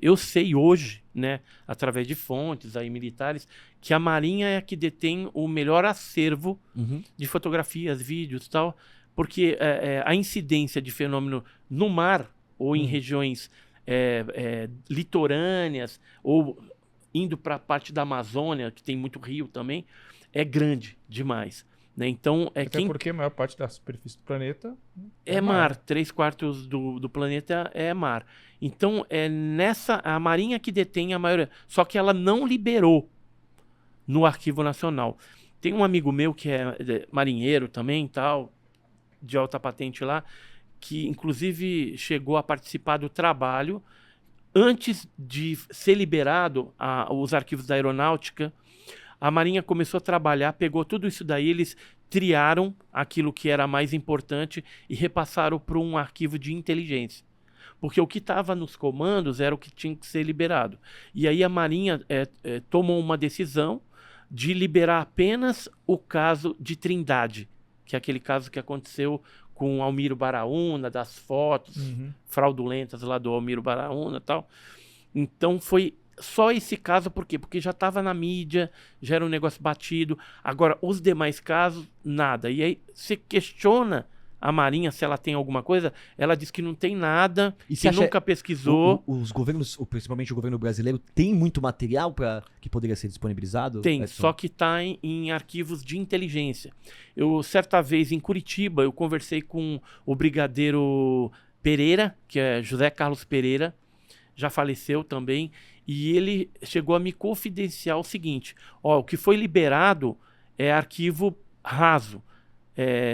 eu sei hoje, né, através de fontes aí militares, que a Marinha é a que detém o melhor acervo de fotografias, vídeos e tal, porque a incidência de fenômeno no mar ou em regiões litorâneas ou indo para a parte da Amazônia, que tem muito rio também, é grande demais, né? Então, Até porque a maior parte da superfície do planeta é mar. 3/4 do planeta é mar. Então, a Marinha que detém a maioria. Só que ela não liberou no Arquivo Nacional. Tem um amigo meu que é marinheiro também, tal, de alta patente lá, que inclusive chegou a participar do trabalho antes de ser liberado os arquivos da aeronáutica. A Marinha começou a trabalhar, pegou tudo isso daí, eles triaram aquilo que era mais importante e repassaram para um arquivo de inteligência. Porque o que estava nos comandos era o que tinha que ser liberado. E aí a Marinha tomou uma decisão de liberar apenas o caso de Trindade, que é aquele caso que aconteceu com Almiro Baraúna, das fotos fraudulentas lá do Almiro Baraúna e tal. Então foi só esse caso, por quê? Porque já estava na mídia, já era um negócio batido. Agora, os demais casos, nada. E aí você questiona a Marinha se ela tem alguma coisa, ela diz que não tem nada, E que você acha- nunca pesquisou. Os governos, principalmente o governo brasileiro, tem muito material que poderia ser disponibilizado? Tem, Edson? só que está em arquivos de inteligência. Eu, certa vez, em Curitiba, eu conversei com o brigadeiro Pereira, que é José Carlos Pereira, já faleceu também, e ele chegou a me confidenciar o seguinte: o que foi liberado é arquivo raso,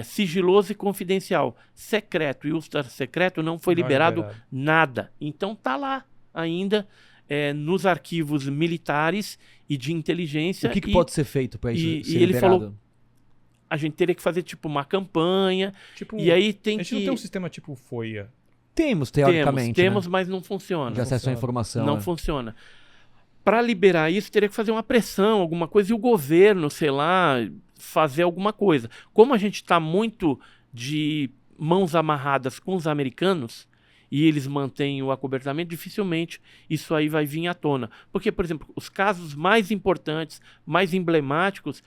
sigiloso e confidencial. Secreto e ultra secreto não foi liberado nada. Então tá lá ainda nos arquivos militares e de inteligência. O que pode ser feito para isso ser ele liberado? falou, a gente teria que fazer tipo uma campanha, Tipo, e aí tem a gente que... não tem um sistema tipo FOIA. Temos, teoricamente, Temos, né? mas não funciona. De acesso à informação. Não funciona. Para liberar isso, teria que fazer uma pressão, alguma coisa, e o governo, sei lá, fazer alguma coisa. Como a gente está muito de mãos amarradas com os americanos, e eles mantêm o acobertamento, dificilmente isso aí vai vir à tona. Porque, por exemplo, os casos mais importantes, mais emblemáticos,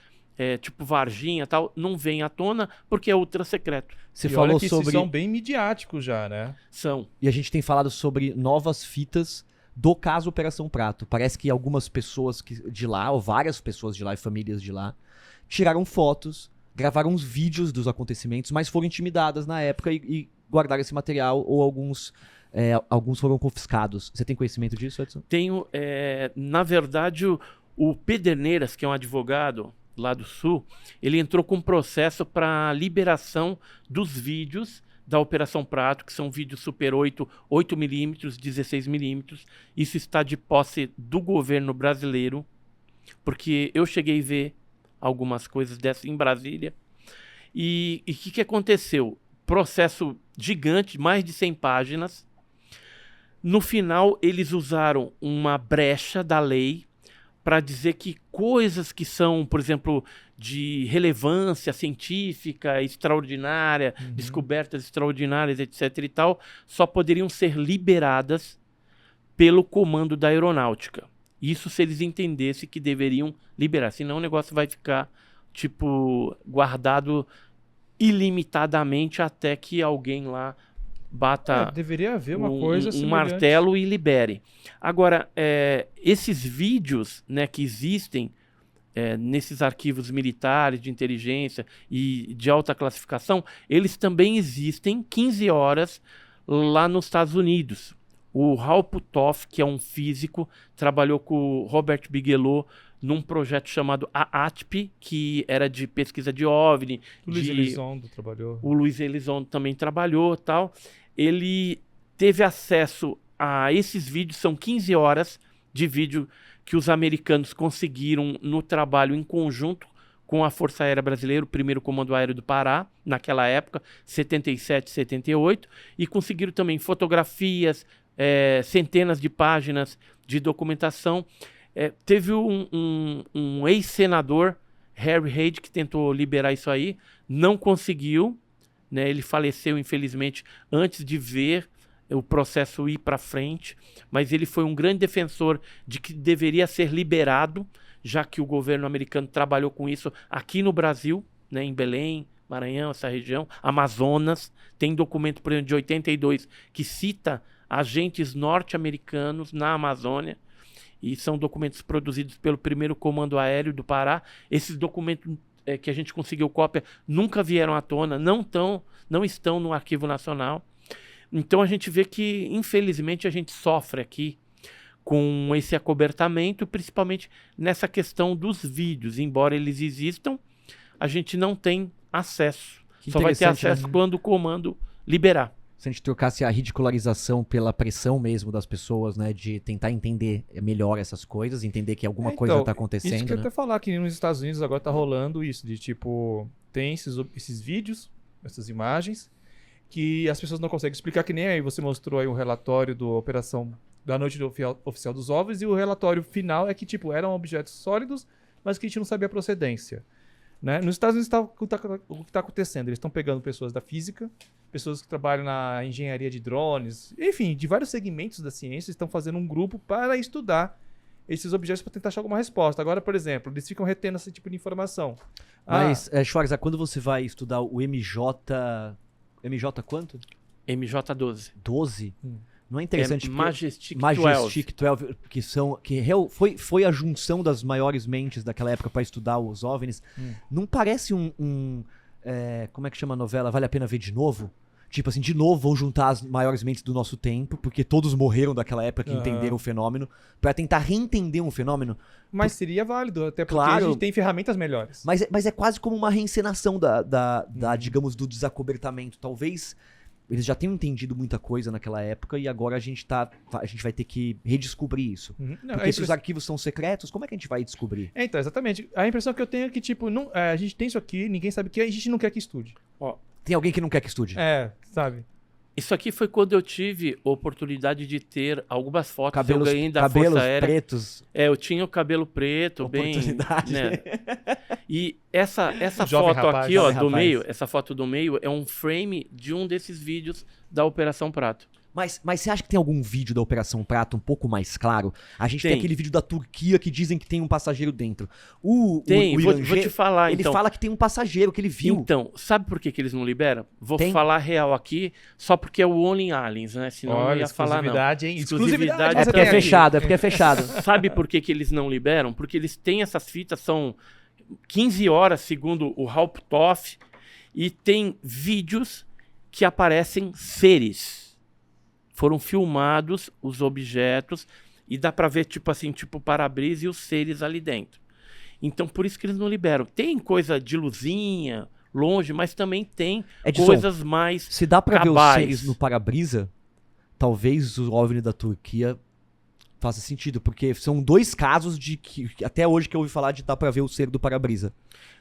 tipo Varginha e tal, não vem à tona porque é ultra secreto. Você E falou olha que sobre... são bem midiáticos já, né? São. E a gente tem falado sobre novas fitas do caso Operação Prato. Parece que algumas pessoas de lá, ou várias pessoas de lá e famílias de lá, tiraram fotos, gravaram uns vídeos dos acontecimentos, mas foram intimidadas na época e guardaram esse material, ou alguns foram confiscados. Você tem conhecimento disso, Edson? Tenho, na verdade, o Pederneiras, que é um advogado lá do Sul, ele entrou com um processo para liberação dos vídeos da Operação Prato, que são vídeos Super 8, 8mm, 16mm. Isso está de posse do governo brasileiro, porque eu cheguei a ver algumas coisas dessas em Brasília. E o que aconteceu? Processo gigante, mais de 100 páginas. No final, eles usaram uma brecha da lei para dizer que coisas que são, por exemplo, de relevância científica extraordinária, descobertas extraordinárias, etc. e tal, só poderiam ser liberadas pelo comando da aeronáutica. Isso se eles entendessem que deveriam liberar, senão o negócio vai ficar, tipo, guardado ilimitadamente até que alguém lá bata deveria haver uma coisa um martelo e libere. Agora, esses vídeos, né, que existem nesses arquivos militares de inteligência e de alta classificação, eles também existem 15 horas lá nos Estados Unidos. O Hal Puthoff, que é um físico, trabalhou com o Robert Bigelow num projeto chamado AATP, que era de pesquisa de OVNI. O Luiz Elizondo trabalhou. O Luiz Elizondo também trabalhou, tal. Ele teve acesso a esses vídeos, são 15 horas de vídeo que os americanos conseguiram no trabalho em conjunto com a Força Aérea Brasileira, o primeiro Comando Aéreo do Pará, naquela época, 77, 78, e conseguiram também fotografias, centenas de páginas de documentação. Teve um ex-senador, Harry Reid, que tentou liberar isso aí, não conseguiu, né? Ele faleceu, infelizmente, antes de ver o processo ir para frente, mas ele foi um grande defensor de que deveria ser liberado, já que o governo americano trabalhou com isso aqui no Brasil, né, em Belém, Maranhão, essa região, Amazonas. Tem documento, por exemplo, de 82, que cita agentes norte-americanos na Amazônia, e são documentos produzidos pelo primeiro Comando Aéreo do Pará. Esses documentos que a gente conseguiu cópia nunca vieram à tona, não estão no Arquivo Nacional. Então a gente vê que, infelizmente, a gente sofre aqui com esse acobertamento, principalmente nessa questão dos vídeos. Embora eles existam, a gente não tem acesso. Só vai ter acesso quando o comando liberar. Se a gente trocasse a ridicularização pela pressão mesmo das pessoas, né? De tentar entender melhor essas coisas, entender que alguma coisa tá acontecendo. Isso que eu né? até falar, que nos Estados Unidos agora tá rolando isso, de tipo, tem esses vídeos, essas imagens, que as pessoas não conseguem explicar, que nem aí você mostrou aí um relatório da operação da noite do oficial dos OVNIs, e o relatório final é que, tipo, eram objetos sólidos, mas que a gente não sabia a procedência. Né? Nos Estados Unidos, o que está acontecendo? Eles estão pegando pessoas da física, pessoas que trabalham na engenharia de drones, enfim, de vários segmentos da ciência, estão fazendo um grupo para estudar esses objetos para tentar achar alguma resposta. Agora, por exemplo, eles ficam retendo esse tipo de informação. Mas, Schwarza, quando você vai estudar o MJ... MJ quanto? MJ-12. 12? Não é interessante? Majestic 12, foi a junção das maiores mentes daquela época para estudar os OVNIs. Não parece como é que chama a novela? Vale a Pena Ver de Novo? Tipo assim, de novo, vão juntar as maiores mentes do nosso tempo, porque todos morreram daquela época que entenderam o fenômeno, pra tentar reentender um fenômeno. Mas seria válido, até porque Claro. a gente tem ferramentas melhores. Mas é quase como uma reencenação digamos, do desacobertamento. Talvez eles já tenham entendido muita coisa naquela época e agora a gente vai ter que redescobrir isso. Não, Porque se os arquivos são secretos, como é que a gente vai descobrir? Então, exatamente. A impressão que eu tenho é que, tipo, não, a gente tem isso aqui, ninguém sabe o que é, a gente não quer que estude. Ó, Tem alguém que não quer que estude? Sabe? isso aqui foi quando eu tive a oportunidade de ter algumas fotos Cabelos, que eu ganhei da cabelos Força Aérea. pretos, Eu tinha o cabelo preto, bem... oportunidade. Né? E essa Jovem foto rapaz, aqui, ó, jovem do rapaz. meio, essa foto do meio é um frame de um desses vídeos da Operação Prato. Mas você acha que tem algum vídeo da Operação Prato um pouco mais claro? A gente tem Tem. aquele vídeo da Turquia que dizem que tem um passageiro dentro. Tem, o vou Irangê, te falar, ele então. fala que tem um passageiro que ele viu. Então, sabe por que eles não liberam? Vou Tem? falar real aqui, só porque é o Only Aliens, né? Senão eu não ia falar, não. exclusividade, hein? Exclusividade É você porque é tem aqui. fechado, é porque é fechado. Sabe por que eles não liberam? Porque eles têm essas fitas, são 15 horas, segundo o Halp Toff, e tem vídeos que aparecem seres. Foram filmados os objetos e dá pra ver, tipo assim, tipo o para-brisa e os seres ali dentro. Então, por isso que eles não liberam. Tem coisa de luzinha, longe, mas também tem Edson, coisas mais... Se dá pra ver os cabais. seres no para-brisa, talvez o OVNI da Turquia faça sentido, porque são dois casos de que até hoje que eu ouvi falar de dar pra ver o ser do para-brisa.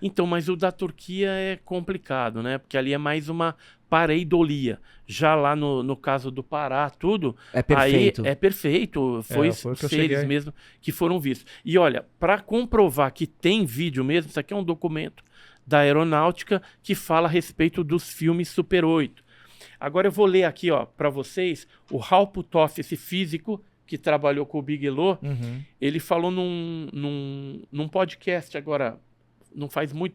Então, mas o da Turquia é complicado, né? Porque ali é mais uma pareidolia. Já lá no caso do Pará, tudo, É perfeito. aí é perfeito. Foi foi o que eu seres cheguei. mesmo que foram vistos. E olha, para comprovar que tem vídeo mesmo, isso aqui é um documento da aeronáutica que fala a respeito dos filmes Super 8. Agora eu vou ler aqui, ó, para vocês, o Hal Puthoff, esse físico que trabalhou com o Bigelow, ele falou num podcast agora, não faz muito,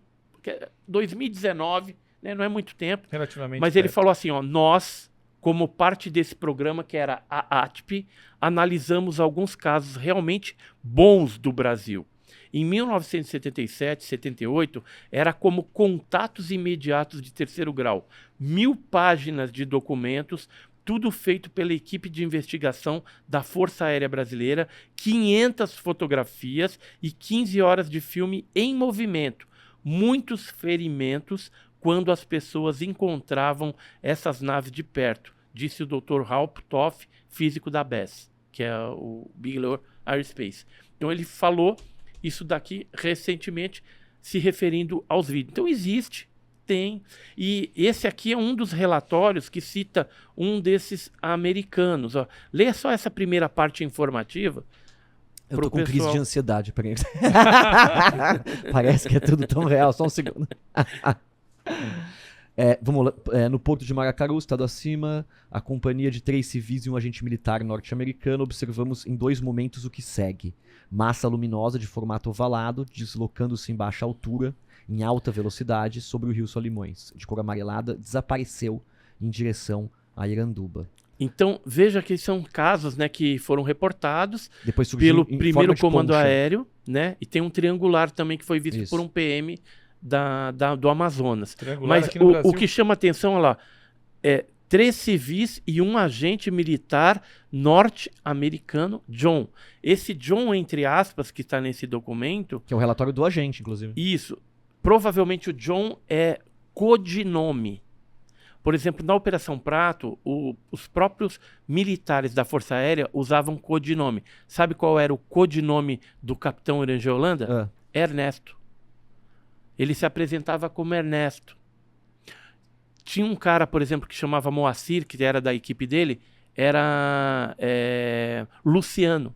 2019, né, não é muito tempo, Relativamente. mas ele perto. falou assim, ó, nós, como parte desse programa que era a ATP, analisamos alguns casos realmente bons do Brasil. Em 1977, 78, era como contatos imediatos de terceiro grau. 1000 páginas de documentos, tudo feito pela equipe de investigação da Força Aérea Brasileira, 500 fotografias e 15 horas de filme em movimento. Muitos ferimentos quando as pessoas encontravam essas naves de perto, disse o Dr. Hal Puthoff, físico da BES, que é o Bigelow Aerospace. Então ele falou isso daqui recentemente, se referindo aos vídeos. Então existe, tem. E esse aqui é um dos relatórios que cita um desses americanos. Ó. Lê só essa primeira parte informativa. Eu pro tô com crise pessoal. de ansiedade. Peraí. Parece que é tudo tão real. Só um segundo. Vamos lá. No porto de Maracaru, estado acima, a companhia de 3 civis e um agente militar norte-americano, observamos em 2 momentos o que segue. Massa luminosa de formato ovalado, deslocando-se em baixa altura, em alta velocidade, sobre o rio Solimões, de cor amarelada, desapareceu em direção a Iranduba. Então, veja que são casos, né, que foram reportados Depois surgiu pelo em primeiro forma de comando concha. aéreo, né? E tem um triangular também que foi visto Isso. por um PM do Amazonas. Triangular Mas aqui no Brasil. o que chama atenção, olha lá, é 3 civis e um agente militar norte-americano, John. Esse John, entre aspas, que está nesse documento, Que é o relatório do agente, inclusive. isso, provavelmente o John é codinome. Por exemplo, na Operação Prato, os próprios militares da Força Aérea usavam codinome. Sabe qual era o codinome do capitão Irangê Holanda? Ernesto. Ele se apresentava como Ernesto. Tinha um cara, por exemplo, que chamava Moacir, que era da equipe dele, era Luciano.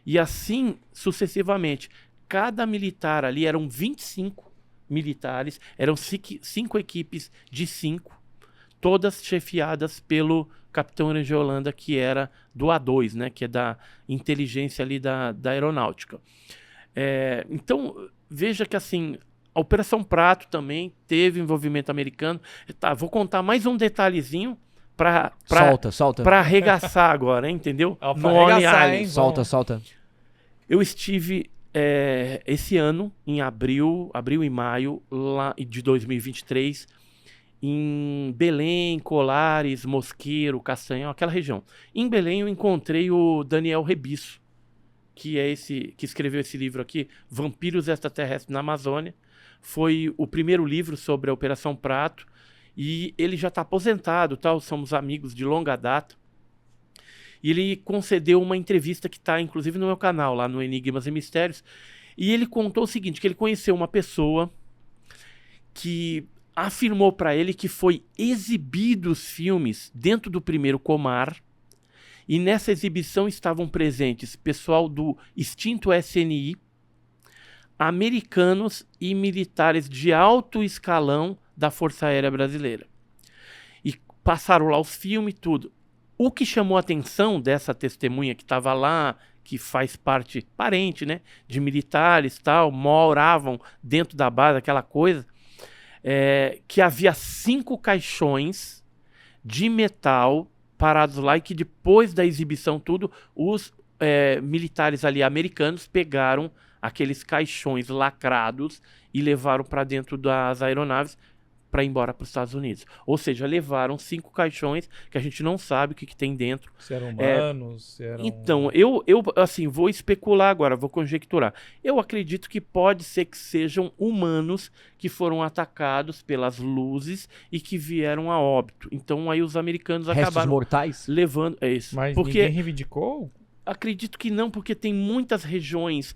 E assim sucessivamente. Cada militar ali, eram 25 militares, eram 5 equipes de 5, todas chefiadas pelo capitão Irangê Holanda, que era do A2, né, que é da inteligência ali da aeronáutica. Então, veja que assim, a Operação Prato também teve envolvimento americano. Tá, vou contar mais um detalhezinho para Solta. para arregaçar agora, hein, entendeu? Pra No Only arregaçar, Aliens. hein? Solta. Eu estive esse ano, em abril e maio lá de 2023, em Belém, Colares, Mosqueiro, Castanhal, aquela região. Em Belém eu encontrei o Daniel Rebisso, que é que escreveu esse livro aqui, Vampiros Extraterrestres na Amazônia. Foi o primeiro livro sobre a Operação Prato, e ele já está aposentado, tal, somos amigos de longa data. E ele concedeu uma entrevista que está, inclusive, no meu canal, lá no Enigmas e Mistérios. E ele contou o seguinte, que ele conheceu uma pessoa que afirmou para ele que foi exibido os filmes dentro do primeiro Comar, e nessa exibição estavam presentes pessoal do extinto SNI, americanos e militares de alto escalão da Força Aérea Brasileira. E passaram lá os filmes e tudo. O que chamou a atenção dessa testemunha que estava lá, que faz parte, parente, né, de militares, tal, moravam dentro da base, aquela coisa, que havia 5 caixões de metal parados lá, e que depois da exibição tudo, os militares ali americanos pegaram aqueles caixões lacrados e levaram para dentro das aeronaves para ir embora para os Estados Unidos. Ou seja, levaram 5 caixões que a gente não sabe o que tem dentro. Se eram humanos, se eram... Então, eu assim, vou especular agora, vou conjecturar. Eu acredito que pode ser que sejam humanos que foram atacados pelas luzes e que vieram a óbito. Então, aí os americanos Restos acabaram mortais? levando... É isso. Mas porque ninguém reivindicou? acredito que não, porque tem muitas regiões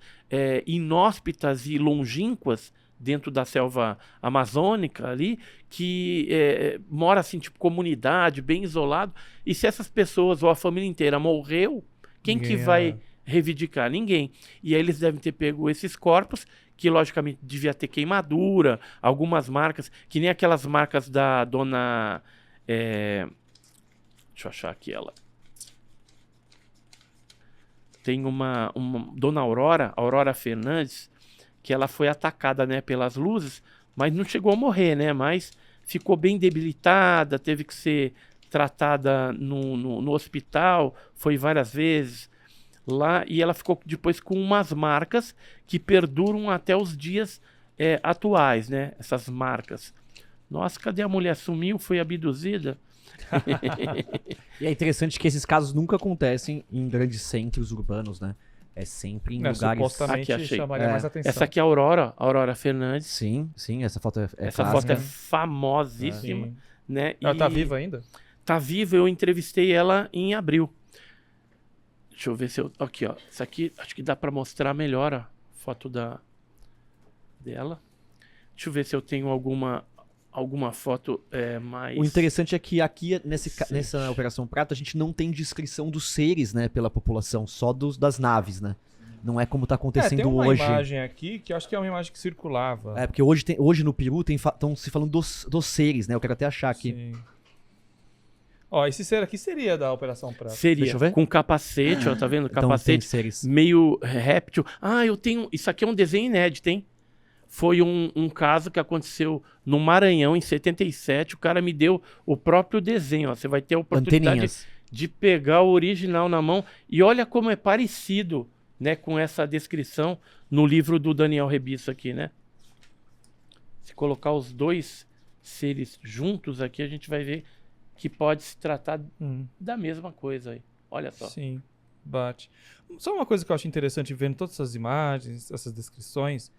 inóspitas e longínquas dentro da selva amazônica ali, que mora assim, tipo, comunidade, bem isolado, e se essas pessoas ou a família inteira morreu, quem que vai reivindicar? Ninguém. E aí eles devem ter pego esses corpos, que logicamente devia ter queimadura, algumas marcas, que nem aquelas marcas da dona... deixa eu achar aqui ela. Tem uma dona Aurora Fernandes, que ela foi atacada, né, pelas luzes, mas não chegou a morrer, né, mas ficou bem debilitada, teve que ser tratada no hospital, foi várias vezes lá, e ela ficou depois com umas marcas que perduram até os dias atuais, né, essas marcas. Nossa, cadê a mulher? Sumiu, foi abduzida? E é interessante que esses casos nunca acontecem em grandes centros urbanos, né? É sempre em lugares... Supostamente Aqui, achei. chamaria mais atenção. Essa aqui é a Aurora Fernandes. Sim, essa foto é Essa clássica. foto é famosíssima, né? Ela tá viva ainda? Tá viva, eu entrevistei ela em abril. Deixa eu ver se eu... Aqui, ó. Isso aqui, acho que dá pra mostrar melhor a foto dela. Deixa eu ver se eu tenho alguma foto mais... O interessante é que aqui, nessa Operação Prato, a gente não tem descrição dos seres, né, pela população, só das naves, né? Não é como tá acontecendo tem uma hoje. imagem aqui que eu acho que é uma imagem que circulava. Porque hoje no Peru estão se falando dos seres, né? Eu quero até achar aqui. Sim. Ó, esse ser aqui seria da Operação Prato. Seria, Deixa eu ver. com capacete, ó, tá vendo? Então, Capacete tem seres. meio réptil. Ah, eu tenho... Isso aqui é um desenho inédito, hein? Foi um caso que aconteceu no Maranhão, em 77. O cara me deu o próprio desenho. Ó. Você vai ter a oportunidade Anteninhas. de pegar o original na mão. E olha como é parecido, né, com essa descrição no livro do Daniel Rebisso aqui, né? Se colocar os dois seres juntos aqui, a gente vai ver que pode se tratar da mesma coisa aí. Olha só. Sim, bate. Só uma coisa que eu acho interessante vendo todas essas imagens, essas descrições,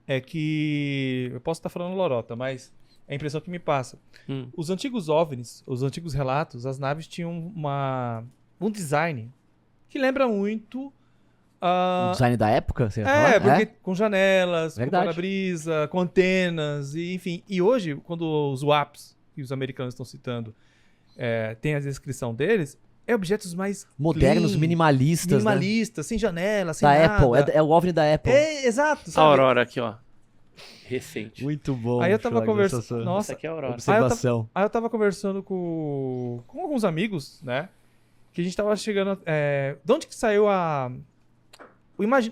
é que... Eu posso estar falando lorota, mas é a impressão que me passa. Os antigos OVNIs, os antigos relatos, as naves tinham um design que lembra muito... O design da época? Você ia falar? Porque com janelas, Verdade. com para-brisa, com antenas, e, enfim. E hoje, quando os WAPs, que os americanos estão citando, tem a descrição deles, objetos mais modernos, clean, minimalistas, né? sem janela, sem Da nada. Apple, é o OVNI da Apple. Exato, A sabe? Aurora aqui, ó. Recente. Muito bom. Aí eu tava conversando... Nossa, Essa aqui é a Aurora. observação. Aí eu tava conversando com alguns amigos, né? Que a gente tava chegando... de onde que saiu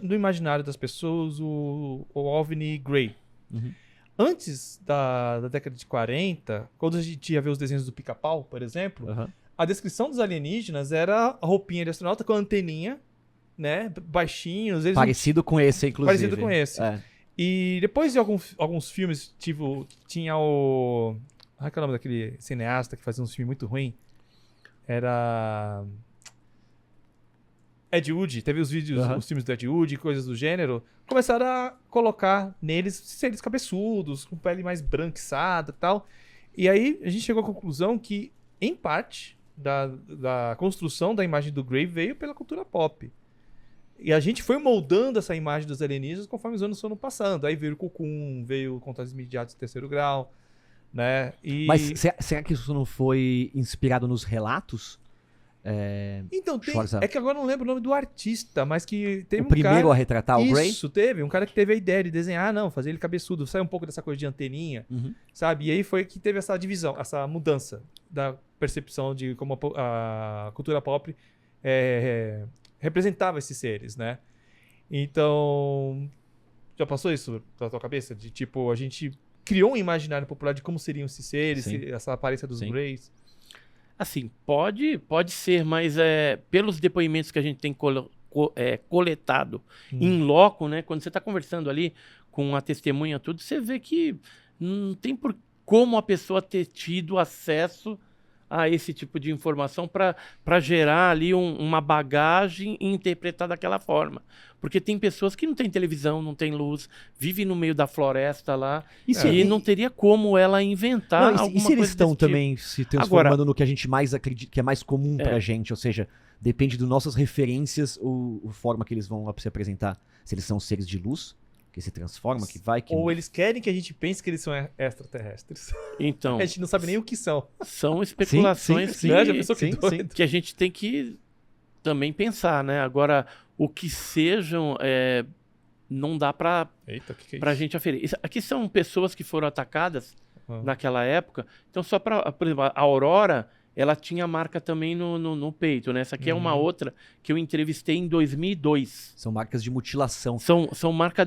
do imaginário das pessoas o OVNI Grey? Uhum. Antes da década de 40, quando a gente ia ver os desenhos do Pica-Pau, por exemplo, a descrição dos alienígenas era a roupinha de astronauta com a anteninha, né? Baixinhos. Parecido com esse, inclusive. Parecido com esse. E depois de alguns filmes, tipo, tinha Qual é o nome daquele cineasta que fazia uns filmes muito ruins? Era... Ed Wood. Teve os vídeos, os filmes do Ed Wood, coisas do gênero. Começaram a colocar neles seres cabeçudos, com pele mais branquiçada e tal. E aí a gente chegou à conclusão que, em parte, da construção da imagem do Grey veio pela cultura pop. E a gente foi moldando essa imagem dos alienígenas conforme os anos foram passando. Aí veio o Cocoon, veio Contatos Imediatos de Terceiro Grau, né? Mas será que isso não foi inspirado nos relatos? Então, Schwarza. é que agora eu não lembro o nome do artista, mas que teve O primeiro cara... a retratar o Grey? Isso, teve. Um cara que teve a ideia de desenhar, fazer ele cabeçudo, sair um pouco dessa coisa de anteninha, sabe? E aí foi que teve essa divisão, essa mudança da percepção de como a cultura pop representava esses seres, né? Então, já passou isso pela tua cabeça? De tipo, a gente criou um imaginário popular de como seriam esses seres, essa aparência dos Greys? Assim, pode ser, mas pelos depoimentos que a gente tem coletado em loco, né? Quando você está conversando ali com a testemunha, tudo, você vê que não tem como a pessoa ter tido acesso a esse tipo de informação para gerar ali uma bagagem e interpretar daquela forma. Porque tem pessoas que não têm televisão, não têm luz, vivem no meio da floresta lá, e não teria como ela inventar alguma coisa. E se eles estão desse tipo. também se transformando no que a gente mais acredita, que é mais comum pra gente, ou seja, depende das nossas referências, a forma que eles vão se apresentar. Se eles são seres de luz, que se transforma, que vai... Que... Ou eles querem que a gente pense que eles são extraterrestres. Então, a gente não sabe nem o que são. São especulações que a gente tem que também pensar, né? Agora, o que sejam, não dá pra gente aferir. Aqui são pessoas que foram atacadas naquela época. Então, só para... Por exemplo, a Aurora... ela tinha marca também no peito, né? Essa aqui é uma outra que eu entrevistei em 2002. São marcas de mutilação. São marca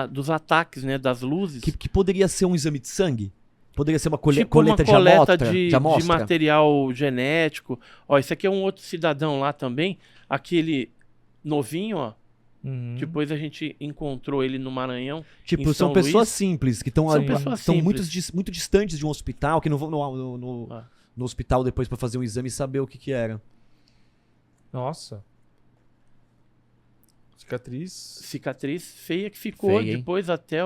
dos ataques, né? Das luzes. Que poderia ser um exame de sangue? Poderia ser uma tipo coleta de amostra? De material genético. Ó, esse aqui é um outro cidadão lá também. Aquele novinho, ó. Depois a gente encontrou ele no Maranhão. Tipo, são pessoas simples, que estão muito distantes de um hospital, que não vão no hospital depois pra fazer um exame e saber o que era. Nossa. Cicatriz feia que ficou feia, depois até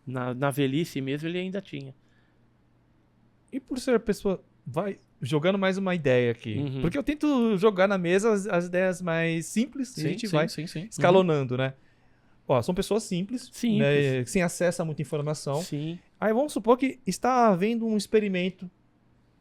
na velhice mesmo ele ainda tinha. E por ser a pessoa... Vai jogando mais uma ideia aqui. Porque eu tento jogar na mesa as ideias mais simples e a gente vai escalonando, né? Ó, são pessoas simples. Né, sem acesso a muita informação. Sim. Aí vamos supor que está havendo um experimento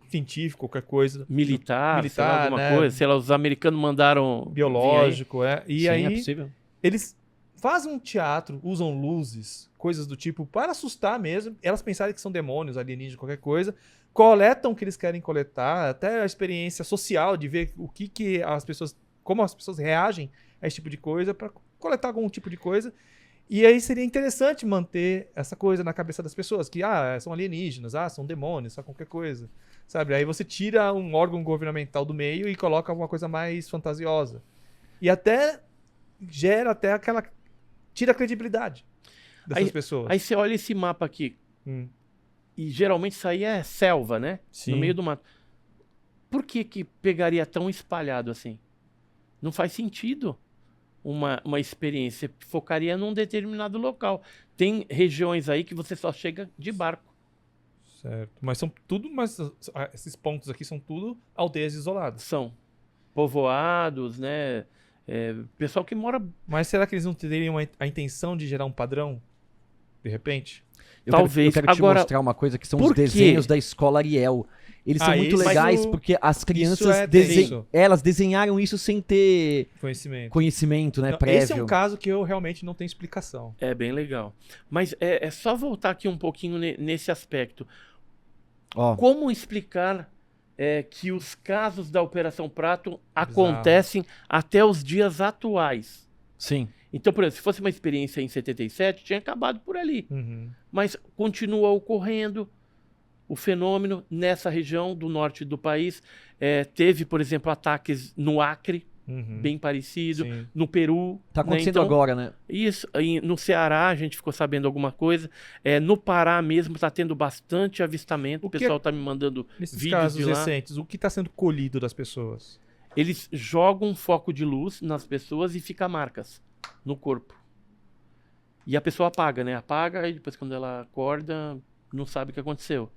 científico, qualquer coisa. Militar, sei lá, alguma coisa. Sei lá, os americanos mandaram... Biológico, E sim, aí é possível. Eles fazem um teatro, usam luzes, coisas do tipo, para assustar mesmo. Elas pensarem que são demônios, alienígenas, qualquer coisa. Coletam o que eles querem coletar. Até a experiência social de ver o que as pessoas... Como as pessoas reagem a esse tipo de coisa para coletar algum tipo de coisa. E aí seria interessante manter essa coisa na cabeça das pessoas, que são alienígenas, são demônios, qualquer coisa, sabe? Aí você tira um órgão governamental do meio e coloca alguma coisa mais fantasiosa. E até gera aquela... Tira a credibilidade dessas pessoas. Aí você olha esse mapa aqui, e geralmente isso aí é selva, né? Sim. No meio do mato. Por que pegaria tão espalhado assim? Não faz sentido. Uma experiência, focaria num determinado local. Tem regiões aí que você só chega de barco. Certo. Mas esses pontos aqui são tudo aldeias isoladas. São povoados, né? Pessoal que mora... Mas será que eles não teriam a intenção de gerar um padrão? De repente? Talvez. Eu quero te mostrar uma coisa que são os desenhos da escola Ariel. Eles são muito legais porque as crianças elas desenharam isso sem ter conhecimento, né, prévio. Esse é um caso que eu realmente não tenho explicação. É bem legal. Mas é só voltar aqui um pouquinho nesse aspecto. Como explicar que os casos da Operação Prato acontecem até os dias atuais? Sim. Então, por exemplo, se fosse uma experiência em 77, tinha acabado por ali. Mas continua ocorrendo o fenômeno nessa região do norte do país. Teve, por exemplo, ataques no Acre, bem parecido. Sim. No Peru. Tá acontecendo Então, agora, né? Isso. No Ceará a gente ficou sabendo alguma coisa. No Pará mesmo tá tendo bastante avistamento. O que pessoal tá me mandando Nesses vídeos casos de lá. recentes, o que está sendo colhido das pessoas? Eles jogam um foco de luz nas pessoas e fica marcas no corpo. E a pessoa apaga, né? Apaga e depois quando ela acorda, não sabe o que aconteceu.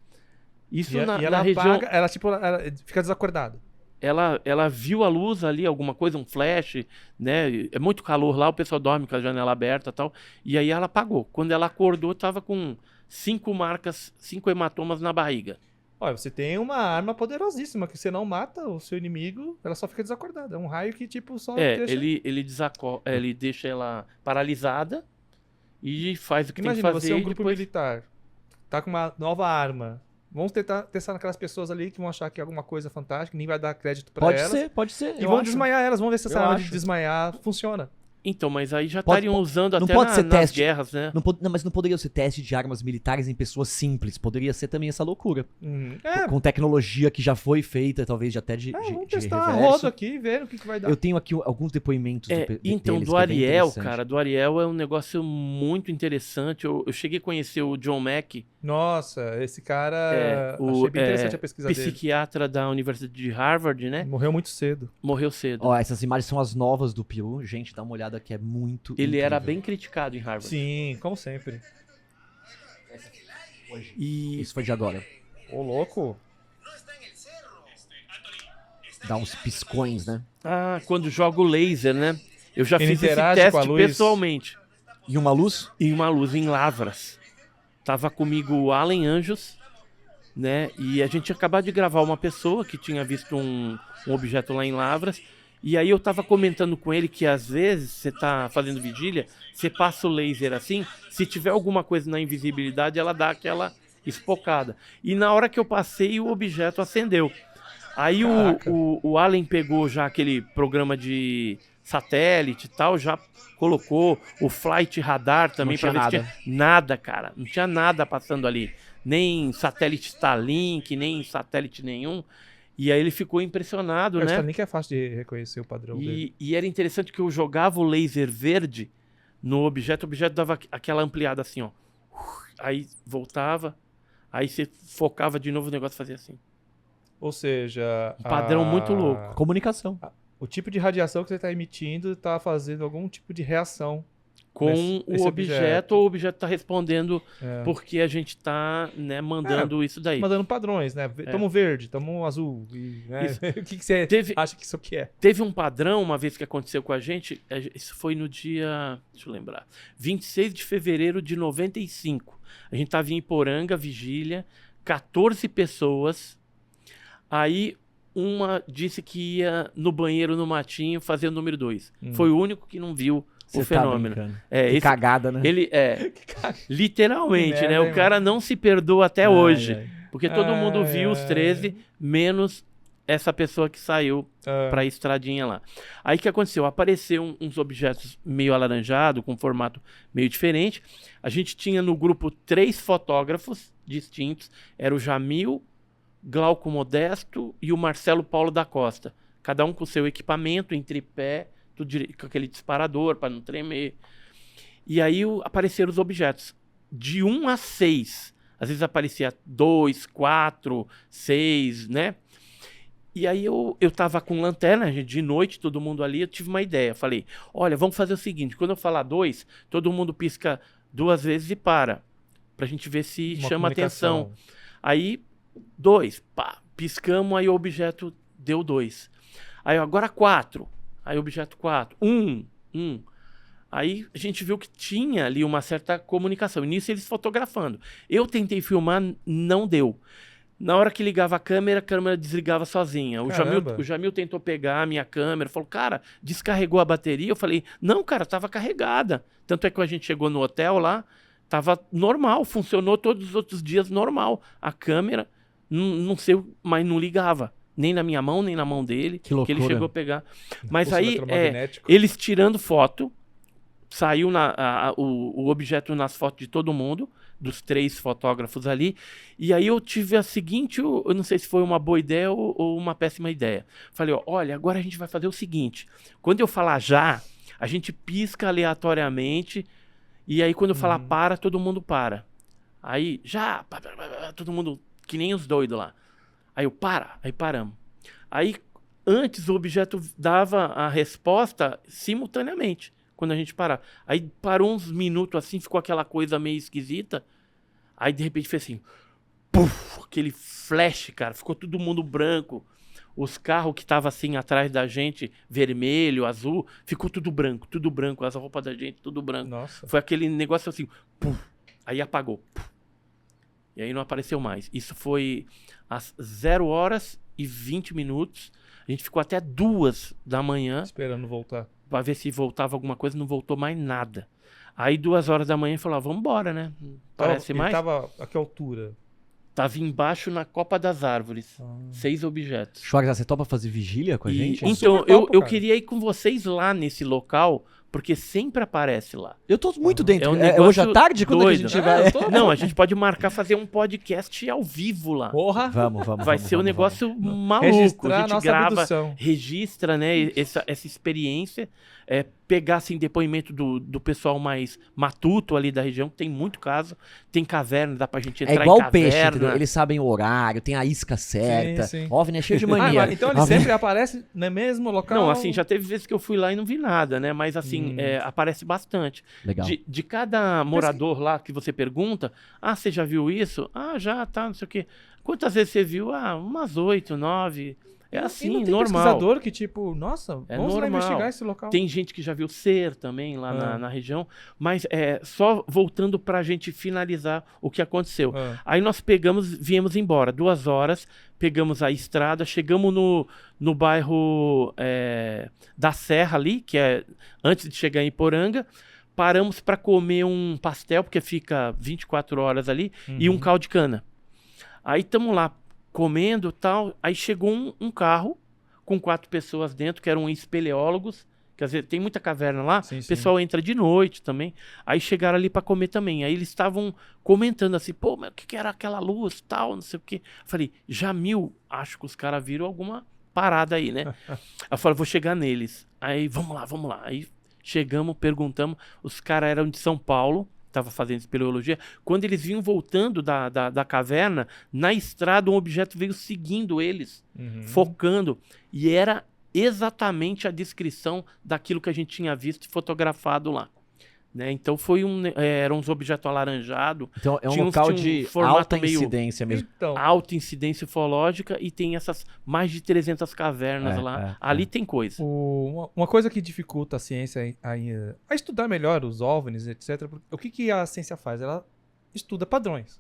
Isso E na ela região... apaga, ela fica desacordada. Ela viu a luz ali, alguma coisa, um flash, né? É muito calor lá, o pessoal dorme com a janela aberta e tal. E aí ela apagou. Quando ela acordou, tava com 5 marcas, 5 hematomas na barriga. Olha, você tem uma arma poderosíssima que você não mata o seu inimigo, ela só fica desacordada. É um raio que, tipo, só deixa... Ele deixa ela paralisada e faz o que Imagina, tem que fazer. você é um e grupo depois... militar, tá com uma nova arma. Vamos tentar testar naquelas pessoas ali que vão achar que é alguma coisa fantástica, nem vai dar crédito pra elas. Pode ser. E eu vão acho. desmaiar elas, vamos ver se essa Eu arma de acho. desmaiar funciona. Então, mas aí já Pode- estariam usando não até pode ser nas teste. guerras, né? Não, mas não poderia ser teste de armas militares em pessoas simples. Poderia ser também essa loucura. Com tecnologia que já foi feita, talvez até de Vamos de testar a reverso. roda aqui e ver o que vai dar. Eu tenho aqui alguns depoimentos Então, deles do que é bem Ariel, interessante. cara, do Ariel é um negócio muito interessante. Eu cheguei a conhecer o John Mack, Nossa, esse cara... achei bem interessante a pesquisa dele. psiquiatra da Universidade de Harvard, né? Morreu muito cedo. Morreu cedo. Ó, essas imagens são as novas do Peru. Gente, dá uma olhada que é muito Ele era incrível. bem criticado em Harvard. Sim, como sempre. E Isso foi de agora. Ô, louco. Dá uns piscões, né? quando joga o laser, né? Eu já Ele fiz esse interage com a teste luz? pessoalmente. E uma luz? Em uma luz em Lavras. Tava comigo o Allen Anjos, né? E a gente tinha acabado de gravar uma pessoa que tinha visto um objeto lá em Lavras. E aí eu tava comentando com ele que às vezes você tá fazendo vigília, você passa o laser assim, se tiver alguma coisa na invisibilidade, ela dá aquela espocada. E na hora que eu passei, o objeto acendeu. Aí o Allen pegou já aquele programa de satélite e tal, já colocou o Flight Radar também para ver se tinha nada, cara. Não tinha nada passando ali. Nem satélite Starlink, nem satélite nenhum. E aí ele ficou impressionado, O né? Starlink é fácil de reconhecer o padrão dele. E era interessante que eu jogava o laser verde no objeto, o objeto dava aquela ampliada assim, ó. Aí voltava, aí você focava de novo, o negócio fazia assim. Ou seja... Um padrão muito louco. Comunicação. O tipo de radiação que você está emitindo está fazendo algum tipo de reação. Com Esse o objeto, ou o objeto está respondendo porque a gente está, né, mandando isso daí. Mandando padrões, né? Toma um verde, toma um azul. Né? O que você acha que isso aqui é? Teve um padrão, uma vez que aconteceu com a gente, isso foi no dia, deixa eu lembrar, 26 de fevereiro de 95. A gente estava em Iporanga, vigília, 14 pessoas. Aí uma disse que ia no banheiro no matinho fazer o número 2. Foi o único que não viu o fenômeno. Que cagada, né? Ele literalmente, né? O cara não se perdoa até hoje. Porque todo mundo viu os 13, menos essa pessoa que saiu pra estradinha lá. Aí o que aconteceu? Apareceu uns objetos meio alaranjado, com formato meio diferente. A gente tinha no grupo 3 fotógrafos distintos. Era o Jamil, Glauco Modesto e o Marcelo Paulo da Costa. Cada um com seu equipamento, em tripé, tudo com aquele disparador para não tremer. E aí apareceram os objetos. De 1 a 6. Às vezes aparecia 2, 4, 6, né? E aí eu tava com lanterna, de noite, todo mundo ali, eu tive uma ideia. Falei, olha, vamos fazer o seguinte, quando eu falar 2, todo mundo pisca 2 vezes e para. Pra gente ver se chama atenção. Aí, 2, pá, piscamos, aí o objeto deu 2. Aí agora 4. Aí objeto 4, 1. Aí a gente viu que tinha ali uma certa comunicação. E nisso eles fotografando. Eu tentei filmar, não deu. Na hora que ligava a câmera desligava sozinha. O Jamil tentou pegar a minha câmera, falou, cara, descarregou a bateria? Eu falei, não, cara, tava carregada. Tanto é que a gente chegou no hotel lá, tava normal, funcionou todos os outros dias normal. A câmera, não sei, mas não ligava. Nem na minha mão, nem na mão dele. Que loucura. Que ele chegou a pegar. Mas aí, eles tirando foto, saiu o objeto nas fotos de todo mundo, dos 3 fotógrafos ali. E aí eu tive a seguinte, eu não sei se foi uma boa ideia ou uma péssima ideia. Falei, ó, olha, agora a gente vai fazer o seguinte. Quando eu falar já, a gente pisca aleatoriamente. E aí quando eu falar para, todo mundo para. Aí, já, todo mundo, que nem os doidos lá. Aí aí paramos. Aí, antes o objeto dava a resposta simultaneamente, quando a gente parava. Aí parou uns minutos assim, ficou aquela coisa meio esquisita. Aí, de repente, fez assim, puf, aquele flash, cara, ficou todo mundo branco. Os carros que estavam assim atrás da gente, vermelho, azul, ficou tudo branco, as roupas da gente, tudo branco. Nossa. Foi aquele negócio assim, puf, aí apagou. Puf. E aí não apareceu mais. Isso foi às 0h20. A gente ficou até 2 da manhã Esperando voltar. pra ver se voltava alguma coisa. Não voltou mais nada. Aí 2 horas da manhã falou, vamos embora, né? Parece Ele mais. tava a que altura? Tava embaixo na copa das árvores. 6 objetos. Schwarza, você topa fazer vigília com a gente? Pô, Então, super topo, eu cara. queria ir com vocês lá nesse local, porque sempre aparece lá. Eu tô muito dentro. É um É hoje à negócio tarde? Quando é que a doido. gente vai? eu tô- Não, a gente pode marcar fazer um podcast ao vivo lá. Porra! Vamos. Vai ser um negócio maluco. Registrar A a gente nossa grava, abdução. registra, né, essa experiência, pegar assim, depoimento do pessoal mais matuto ali da região, que tem muito caso, tem caverna, dá pra gente É entrar igual em o peixe, caverna. entendeu? Eles sabem o horário, tem a isca certa. sim. OVNI é cheio de Ah, mania. mas então ele sempre aparece no mesmo local? Não, assim, já teve vezes que eu fui lá e não vi nada, né? Mas assim, aparece bastante. Legal. De cada morador lá que você pergunta, você já viu isso? Já, tá, não sei o quê. Quantas vezes você viu? Umas 8, 9. É E assim, não tem normal. pesquisador que tipo, nossa, É vamos lá normal. investigar esse local. Tem gente que já viu ser também lá na região, mas só voltando pra gente finalizar o que aconteceu. Aí nós viemos embora, 2 horas, pegamos a estrada, chegamos no bairro da Serra ali, que é antes de chegar em Iporanga, paramos para comer um pastel, porque fica 24 horas ali, e um caldo de cana. Aí estamos lá comendo e tal, aí chegou um carro com 4 pessoas dentro, que eram espeleólogos, quer dizer, tem muita caverna lá, Sim, o pessoal entra de noite também, aí chegaram ali para comer também, aí eles estavam comentando assim, pô, mas o que era aquela luz tal, não sei o quê. Falei, Jamil, acho que os caras viram alguma parada aí, né? Eu falei, vou chegar neles. Aí, vamos lá. Aí chegamos, perguntamos, os caras eram de São Paulo, estava fazendo espeleologia. Quando eles vinham voltando da caverna, na estrada um objeto veio seguindo eles, focando, e era exatamente a descrição daquilo que a gente tinha visto e fotografado lá. Né? Então eram uns objetos alaranjados. Então é um tinha local tinha de formato alta meio incidência mesmo. Então, alta incidência ufológica e tem essas mais de 300 cavernas lá. Ali tem coisa. uma coisa que dificulta a ciência a estudar melhor os OVNIs, etc. O que a ciência faz? Ela estuda padrões.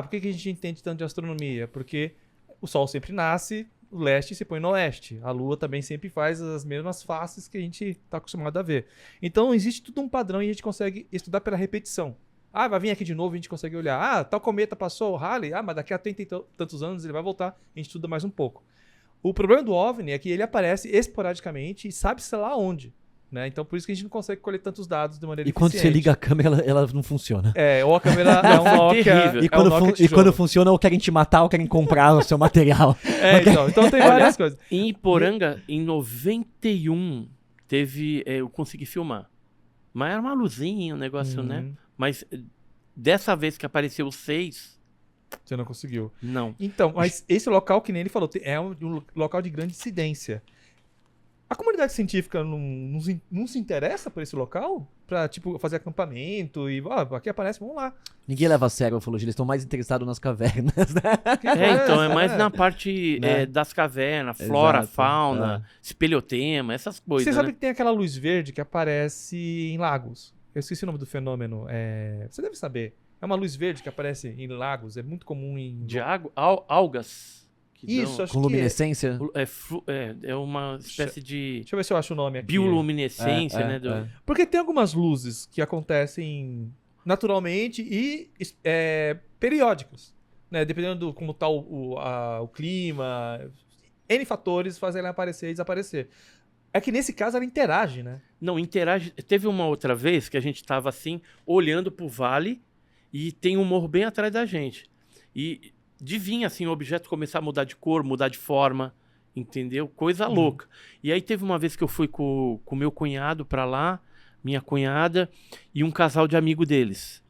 Por que a gente entende tanto de astronomia? Porque o Sol sempre nasce, o leste se põe no oeste. A Lua também sempre faz as mesmas faces que a gente está acostumado a ver. Então existe tudo um padrão e a gente consegue estudar pela repetição. Vai vir aqui de novo e a gente consegue olhar. Tal cometa passou, o Halley, mas daqui a 30 e tantos anos ele vai voltar. A gente estuda mais um pouco. O problema do OVNI é que ele aparece esporadicamente e sabe-se lá onde. Né? Então por isso que a gente não consegue colher tantos dados de maneira E quando eficiente. você liga a câmera, ela não funciona. Ou a câmera é um Nokia, terrível. E quando, é um Nokia e tijolo. quando funciona, ou querem te matar, ou querem comprar o seu material. Então tem várias coisas. Em Iporanga, em 91, eu consegui filmar. Mas era uma luzinha, um negócio, né? Mas dessa vez que apareceu 6, Você não conseguiu. não. Então, mas esse local, que nem ele falou, é um local de grande incidência. A comunidade científica não se interessa por esse local? Pra, tipo, fazer acampamento e, aqui aparece, vamos lá. Ninguém leva a sério a ufologia, eles estão mais interessados nas cavernas, né? Então, é mais na parte Né? das cavernas, flora, Exato, fauna, espeleotema, essas coisas, Você né? sabe que tem aquela luz verde que aparece em lagos. Eu esqueci o nome do fenômeno. Você deve saber. É uma luz verde que aparece em lagos. É muito comum em... De água, algas. Que Isso, dão- acho Com que luminescência. é uma espécie de Deixa eu ver se eu acho o nome aqui. bioluminescência, né? Porque tem algumas luzes que acontecem naturalmente e periódicas. Né? Dependendo do como está o clima. N fatores fazem ela aparecer e desaparecer. É que nesse caso ela interage, né? Não, interage. Teve uma outra vez que a gente estava assim, olhando pro vale, e tem um morro bem atrás da gente. E de vir, assim, o objeto começar a mudar de cor, mudar de forma, entendeu? Coisa louca. E aí teve uma vez que eu fui com meu cunhado pra lá, minha cunhada, e um casal de amigo deles.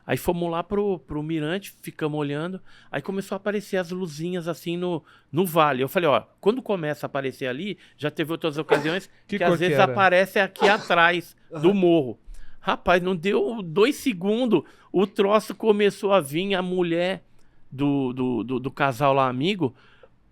Aí fomos lá pro mirante, ficamos olhando, aí começou a aparecer as luzinhas assim no vale. Eu falei, ó, quando começa a aparecer ali, já teve outras ocasiões que às vezes aparece aqui atrás do morro. Rapaz, não deu 2 segundos, o troço começou a vir, a mulher do casal lá, amigo,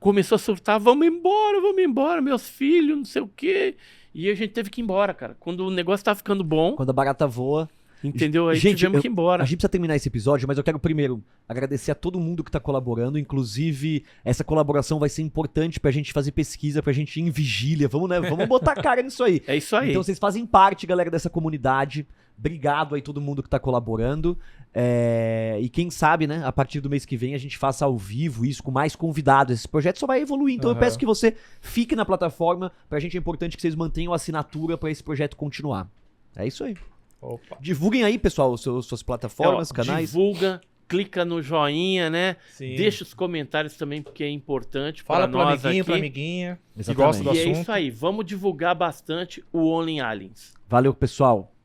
começou a surtar, vamos embora, meus filhos, não sei o quê. E a gente teve que ir embora, cara. Quando o negócio tá ficando bom... Quando a barata voa... Entendeu? Aí gente, tivemos que ir embora. A gente precisa terminar esse episódio, mas eu quero primeiro agradecer a todo mundo que tá colaborando. Inclusive, essa colaboração vai ser importante pra gente fazer pesquisa, pra gente ir em vigília. Vamos, né? Vamos botar a cara nisso aí. É isso aí. Então vocês fazem parte, galera, dessa comunidade. Obrigado aí todo mundo que tá colaborando. E quem sabe, né, a partir do mês que vem a gente faça ao vivo isso com mais convidados. Esse projeto só vai evoluir. Então eu peço que você fique na plataforma. Pra gente é importante que vocês mantenham a assinatura pra esse projeto continuar. É isso aí. Opa. Divulguem aí, pessoal, suas plataformas, canais. Divulga, clica no joinha, né? Sim. Deixa os comentários também, porque é importante Fala para pro nós amiguinho, aqui. pra amiguinha. Que Exatamente. gosta do E é assunto. isso aí. Vamos divulgar bastante o Only Aliens. Valeu, pessoal.